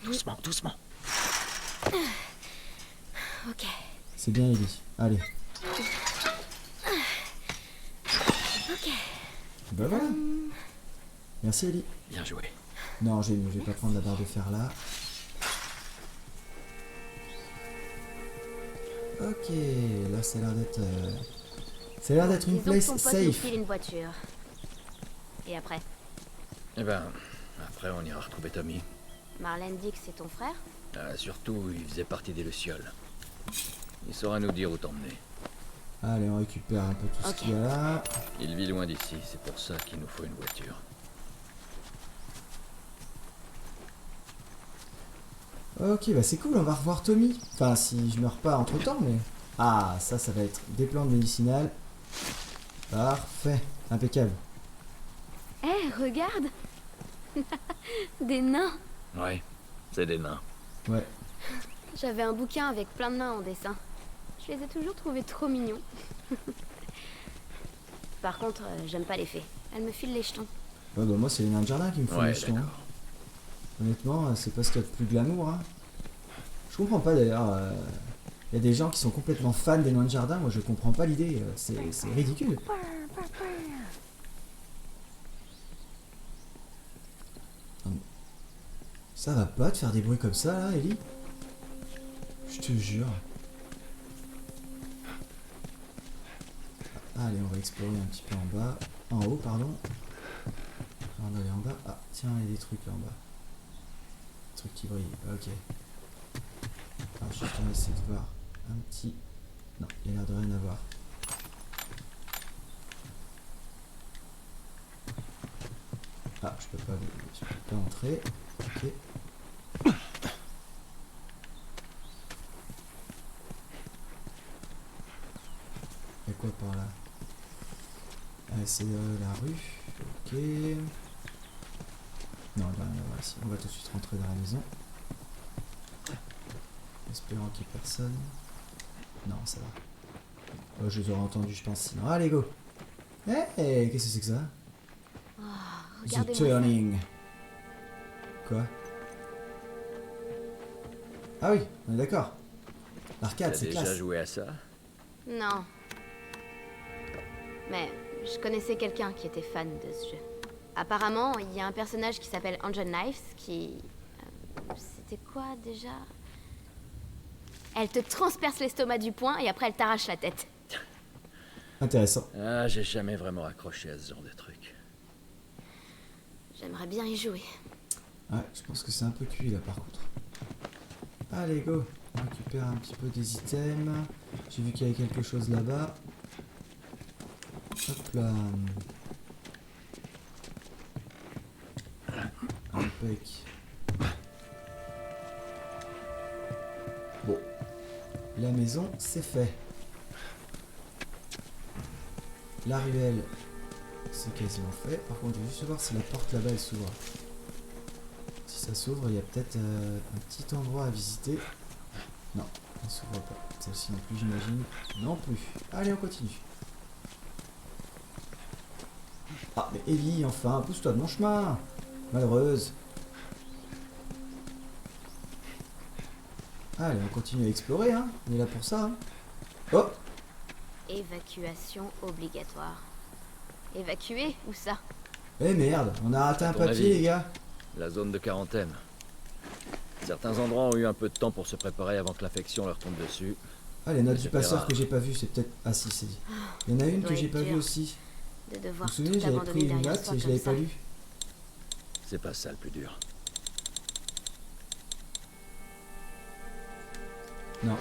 Doucement. Ok. C'est bien, Ellie. Allez. Ok. Bah voilà. Merci, Ellie. Bien joué. Non, je vais pas prendre la barre de fer là. Ok, là ça a l'air d'être... Ça a l'air d'être une Disons que place ton pote nous safe. file une voiture. Et après? Eh ben, après on ira retrouver Tommy. Marlène dit que c'est ton frère? Surtout, il faisait partie des Lucioles. Il saura nous dire où t'emmener. Allez, on récupère un peu tout ce qu'il y a là. Il vit loin d'ici, c'est pour ça qu'il nous faut une voiture. Ok, bah c'est cool, on va revoir Tommy. Enfin, si je meurs pas entre temps, mais... Ah, ça va être des plantes médicinales. Parfait, impeccable. Eh, regarde. Des nains. Ouais, c'est des nains. Ouais. J'avais un bouquin avec plein de nains en dessin. Je les ai toujours trouvés trop mignons. Par contre, j'aime pas les fées. Elles me filent les jetons. Ouais, bah moi c'est les nains de jardin qui me font les jetons. D'accord. Honnêtement, c'est pas ce qu'il y a de plus glamour. Hein. Je comprends pas d'ailleurs. Il y a des gens qui sont complètement fans des nains de jardin. Moi je comprends pas l'idée. C'est ridicule. Ça va pas de faire des bruits comme ça là, Ellie? Je te jure. Allez, on va explorer un petit peu en bas. En haut, pardon. On va aller en bas. Ah, tiens, il y a des trucs là en bas. Des trucs qui brillent. Ok. Alors, juste on va essayer de voir un petit... Non, il y a l'air de rien avoir. Ah, je peux pas entrer. Ok. Il y a quoi par là? C'est la rue. Ok. Non, il va rien avoir ici. On va tout de suite rentrer dans la maison. Espérant qu'il n'y ait personne. Non, ça va. Je les aurais entendus, je pense, sinon. Allez, go! Hey, qu'est-ce que c'est que ça? The Regardez-moi Turning. Quoi? Ah oui, on est d'accord. L'arcade, T'as c'est déjà classe. joué à ça? Non. Mais je connaissais quelqu'un qui était fan de ce jeu. Apparemment, il y a un personnage qui s'appelle Angel Knives qui... C'était quoi déjà? Elle te transperce l'estomac du poing et après elle t'arrache la tête. Intéressant. Ah, j'ai jamais vraiment accroché à ce genre de truc. J'aimerais bien y jouer. Ouais, je pense que c'est un peu cuit là par contre. Allez, go. On récupère un petit peu des items. J'ai vu qu'il y avait quelque chose là-bas. Hop là. Impec. Bon. La maison, c'est fait. La ruelle, c'est quasiment fait. Par contre, je vais juste voir si la porte là-bas, elle s'ouvre. Si ça s'ouvre, il y a peut-être un petit endroit à visiter. Non, elle s'ouvre pas. Celle-ci non plus, j'imagine. Non plus. Allez, on continue. Ah, mais Ellie, enfin, pousse-toi de mon chemin. Malheureuse. Allez, on continue à explorer, hein. On est là pour ça, hein. Oh! Évacuation obligatoire. Évacuer? Où ça? Eh merde, on a raté un ton papier, avis? les gars. La zone de quarantaine. Certains endroits ont eu un peu de temps pour se préparer avant que l'infection leur tombe dessus. Ah, les notes C'est du passeur rare. que j'ai pas vues, c'est peut-être... Ah si, c'est dit. Il y en a une doit que j'ai être pas vue dur aussi. De Vous devoir vous souvenez, tout j'avais abandonner pris une derrière note soi et je comme l'avais pas ça. lue. C'est pas ça le plus dur. Non.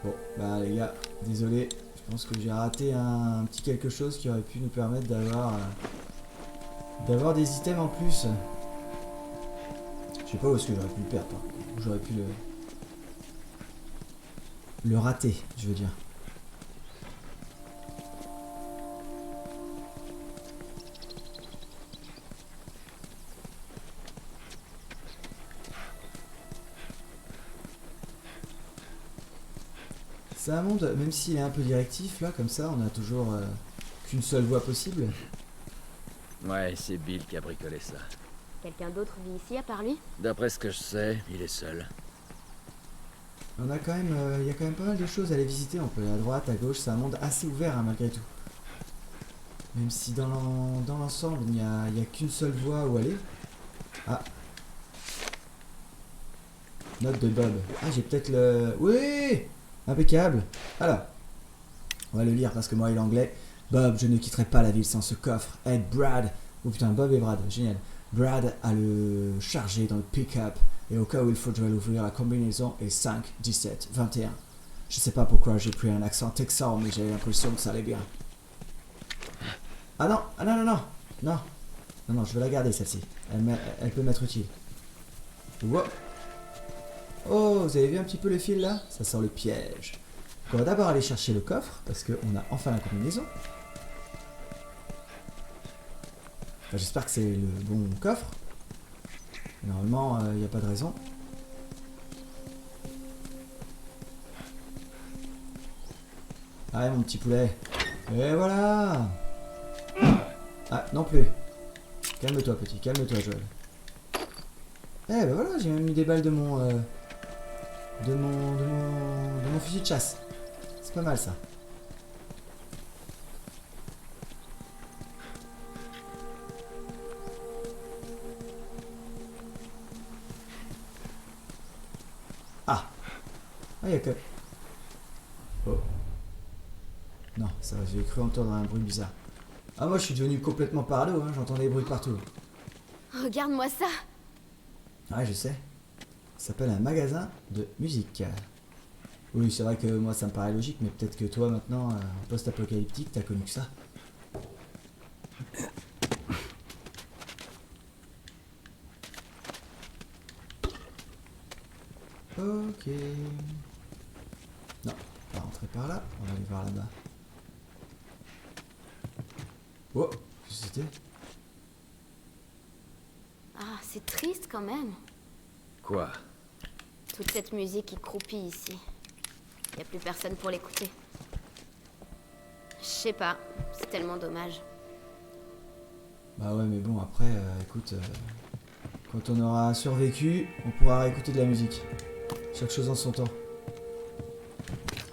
Bon, bah les gars, désolé. Je pense que j'ai raté un petit quelque chose qui aurait pu nous permettre d'avoir des items en plus. Je sais pas où est-ce que j'aurais pu le perdre, par contre. Où j'aurais pu le rater, je veux dire. C'est un monde, même s'il est un peu directif, là, comme ça, on a toujours qu'une seule voie possible. Ouais, c'est Bill qui a bricolé ça. Quelqu'un d'autre vit ici à part lui? D'après ce que je sais, il est seul. On a quand même, il y a quand même pas mal de choses à aller visiter. On peut aller à droite, à gauche, c'est un monde assez ouvert, hein, malgré tout. Même si dans l'ensemble, il n'y a qu'une seule voie où aller. Ah. Note de Bob. Ah, j'ai peut-être le... Oui! Impeccable. Alors, on va le lire parce que moi, il est anglais. Bob, je ne quitterai pas la ville sans ce coffre. Aide Brad. Oh putain, Bob et Brad, génial. Brad a le chargé dans le pick-up. Et au cas où il faudrait l'ouvrir, la combinaison est 5, 17, 21. Je sais pas pourquoi j'ai pris un accent texan, mais j'avais l'impression que ça allait bien. Ah non, ah non, non, non. Non, non, non, je vais la garder celle-ci. Elle peut m'être utile. Wow. Oh, vous avez vu un petit peu le fil là? Ça sent le piège. Donc on va d'abord aller chercher le coffre, parce qu'on a enfin la combinaison. Enfin, j'espère que c'est le bon coffre. Normalement, il n'y a pas de raison. Allez, mon petit poulet. Et voilà. Ah, non plus. Calme-toi, petit. Calme-toi, Joël. Eh ben voilà, j'ai même mis des balles de mon... de mon fusil de chasse. C'est pas mal, ça. Ah, il y a que... Oh. Non, ça va, j'ai cru entendre un bruit bizarre. Ah, moi je suis devenu complètement parano, hein, j'entends des bruits partout. Regarde-moi ça! Ouais, je sais. Ça s'appelle un magasin de musique. Oui, c'est vrai que moi ça me paraît logique, mais peut-être que toi maintenant, en post-apocalyptique, t'as connu que ça. Ok. Non, on va rentrer par là, on va aller voir là-bas. Oh, qu'est-ce que c'était? Ah, c'est triste quand même. Quoi? Toute cette musique qui croupit ici. Y a plus personne pour l'écouter. Je sais pas, c'est tellement dommage. Bah ouais, mais bon, après, écoute, quand on aura survécu, on pourra réécouter de la musique. Chaque chose en son temps.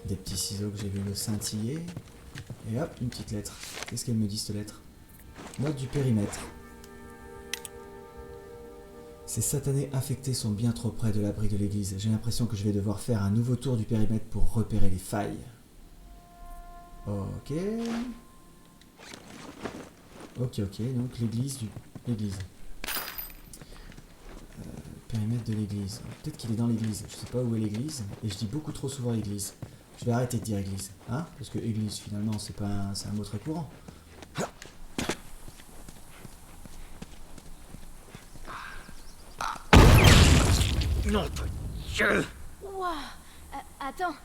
Des petits ciseaux que j'ai vu me scintiller. Et hop, une petite lettre. Qu'est-ce qu'elle me dit, cette lettre? Note du périmètre. Ces satanés infectés sont bien trop près de l'abri de l'église. J'ai l'impression que je vais devoir faire un nouveau tour du périmètre pour repérer les failles. Ok. Ok, donc l'église du... L'église. Périmètre de l'église. Peut-être qu'il est dans l'église. Je sais pas où est l'église. Et je dis beaucoup trop souvent église. Je vais arrêter de dire église. Hein? Parce que église, finalement, c'est pas c'est un mot très courant. Non, Dieu! Waouh. Attends.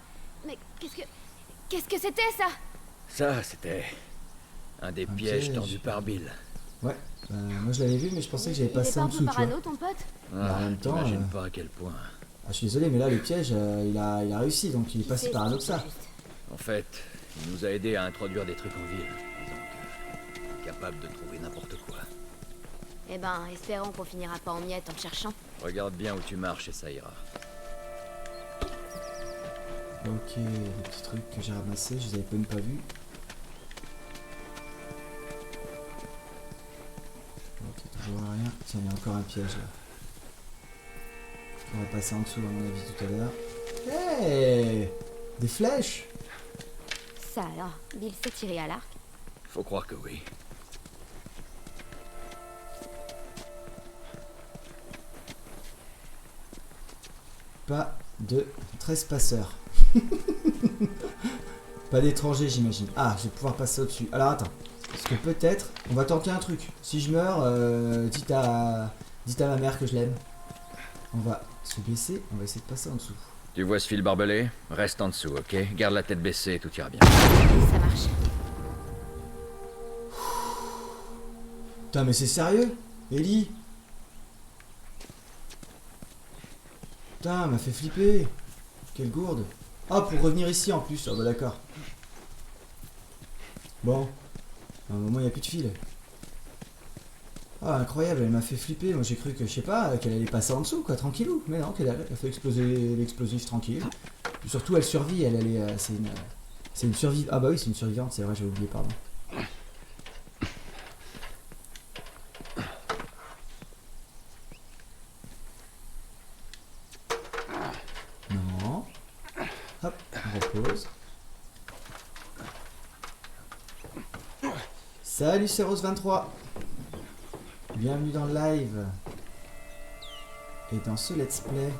Mais qu'est-ce que c'était ça? Ça, c'était un des Un pièges piège. tendus par Bill. Ouais. Moi, je l'avais vu, mais je pensais que j'avais Il passé est pas en un dessous, peu tu vois. parano, ton pote? Mais en même temps, J'imagine pas à quel point. Ah, je suis désolé, mais là, le piège, il a réussi, donc il est pas si parano que ça. En fait, il nous a aidé à introduire des trucs en ville. Donc, capable de trouver n'importe quoi. Eh ben, espérons qu'on finira pas en miettes en le cherchant. Regarde bien où tu marches et ça ira. Ok, les petits trucs que j'ai ramassés, je les avais même pas vus. Ok, toujours rien. Tiens, il y a encore un piège là. On va passer en dessous à mon avis tout à l'heure. Hey, des flèches. Ça alors, Bill sait tirer à l'arc. Faut croire que oui. Pas de trespasseurs. Pas d'étrangers, j'imagine. Ah, je vais pouvoir passer au-dessus. Alors attends. Parce que peut-être, on va tenter un truc. Si je meurs, dites à ma mère que je l'aime. On va se baisser, on va essayer de passer en dessous. Tu vois ce fil barbelé? Reste en dessous, ok? Garde la tête baissée et tout ira bien. Ça marche. Putain, mais c'est sérieux? Ellie? Putain, elle m'a fait flipper. Quelle gourde. Ah, pour revenir ici en plus. Ah bah d'accord. Bon. À un moment, il n'y a plus de fil. Ah, incroyable, elle m'a fait flipper. Moi, j'ai cru que, je sais pas, qu'elle allait passer en dessous, quoi, tranquillou. Mais non, qu'elle a fait exploser l'explosif tranquille. Puis surtout, elle survit. Elle est... c'est une survivante. Ah bah oui, c'est une survivante, c'est vrai, j'ai oublié, pardon. Non. Hop, on repose. Salut, c'est Rose23. Bienvenue dans le live. Et dans ce let's play,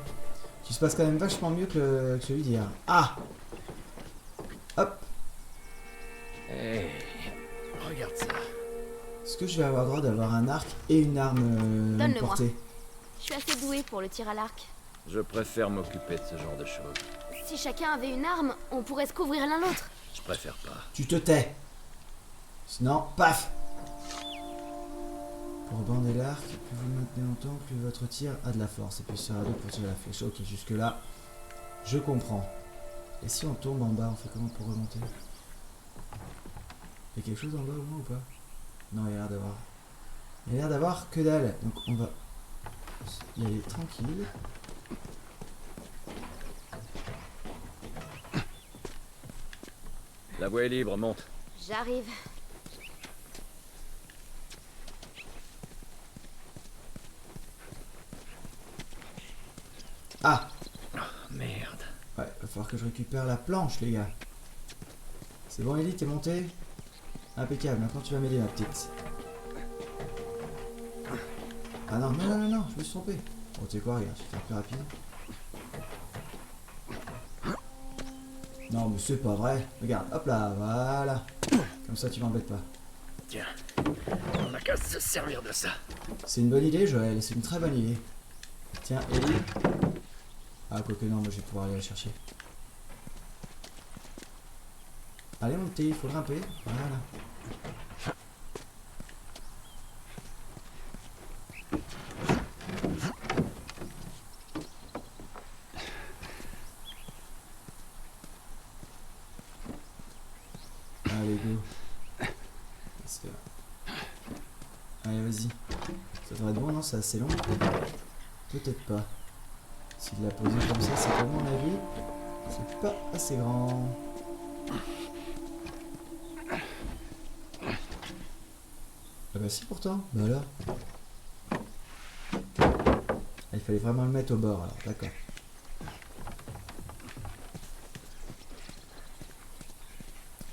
qui se passe quand même vachement mieux que celui d'hier. Ah! Hop! Hey, regarde ça. Est-ce que je vais avoir le droit d'avoir un arc et une arme Donne-le-moi. portée? Je suis assez douée pour le tir à l'arc. Je préfère m'occuper de ce genre de choses. Si chacun avait une arme, on pourrait se couvrir l'un l'autre. Je préfère pas. Tu te tais. Sinon, paf! Pour bander l'arc, plus vous le maintenez longtemps, plus votre tir a de la force. Et puis sur A2 pour tirer la flèche. Ok, jusque là, je comprends. Et si on tombe en bas, on fait comment pour remonter? Il y a quelque chose en bas au moins ou pas? Non, il y a l'air d'avoir. Il y a l'air d'avoir que dalle. Donc on va y aller tranquille. La voie est libre, monte. J'arrive. Ah! Oh, merde. Ouais, va falloir que je récupère la planche, les gars. C'est bon, Ellie, t'es montée? Impeccable, maintenant tu vas m'aider, ma petite. Ah non, non, non, non, non, je me suis trompé. Bon, tu sais quoi, regarde, je vais faire plus rapide. Non, mais c'est pas vrai. Regarde, hop là, voilà. Comme ça, tu m'embêtes pas. Tiens, on n'a qu'à se servir de ça. C'est une bonne idée, Joël, c'est une très bonne idée. Tiens, Ellie. Ah, quoique non, moi je vais pouvoir aller la chercher. Allez, montez, il faut grimper. Voilà. Allez, go. Let's go. Allez, vas-y. Ça devrait être bon, non? C'est assez long. Peut-être pas. S'il l'a posé comme ça, c'est qu'à mon avis, c'est pas assez grand. Ah bah si pourtant, bah alors. Ah, il fallait vraiment le mettre au bord alors, d'accord.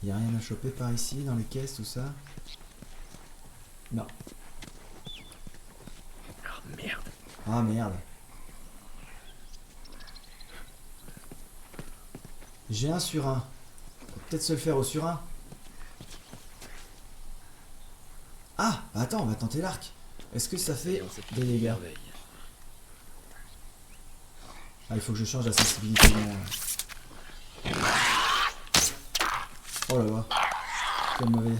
Il n'y a rien à choper par ici, dans les caisses, tout ça? Non. Oh merde. Ah merde. J'ai un surin. On peut peut-être se le faire au surin. Ah, bah attends, on va tenter l'arc. Est-ce que ça fait des dégâts? Merveille. Ah, il faut que je change la sensibilité de mon... Oh là là. Quel mauvais.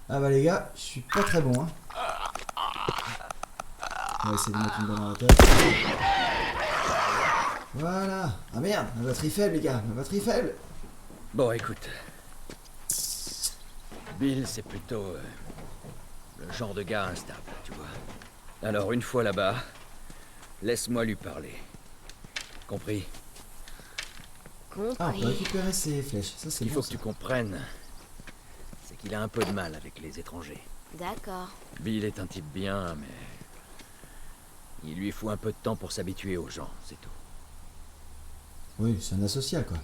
Ah bah les gars, je suis pas très bon, hein. On va essayer de mettre une balle dans la tête. Voilà. Ah merde, ma batterie faible les gars, ma batterie faible. Bon, écoute. Bill, c'est plutôt le genre de gars instable, tu vois. Alors, une fois là-bas, laisse-moi lui parler. Compris? Ah, on peut Compris. récupérer ses flèches, ça Ce c'est qu'il bon faut que ça. tu comprennes, c'est qu'il a un peu de mal avec les étrangers. D'accord. Bill est un type bien, mais... il lui faut un peu de temps pour s'habituer aux gens, c'est tout. Oui, c'est un asocial quoi.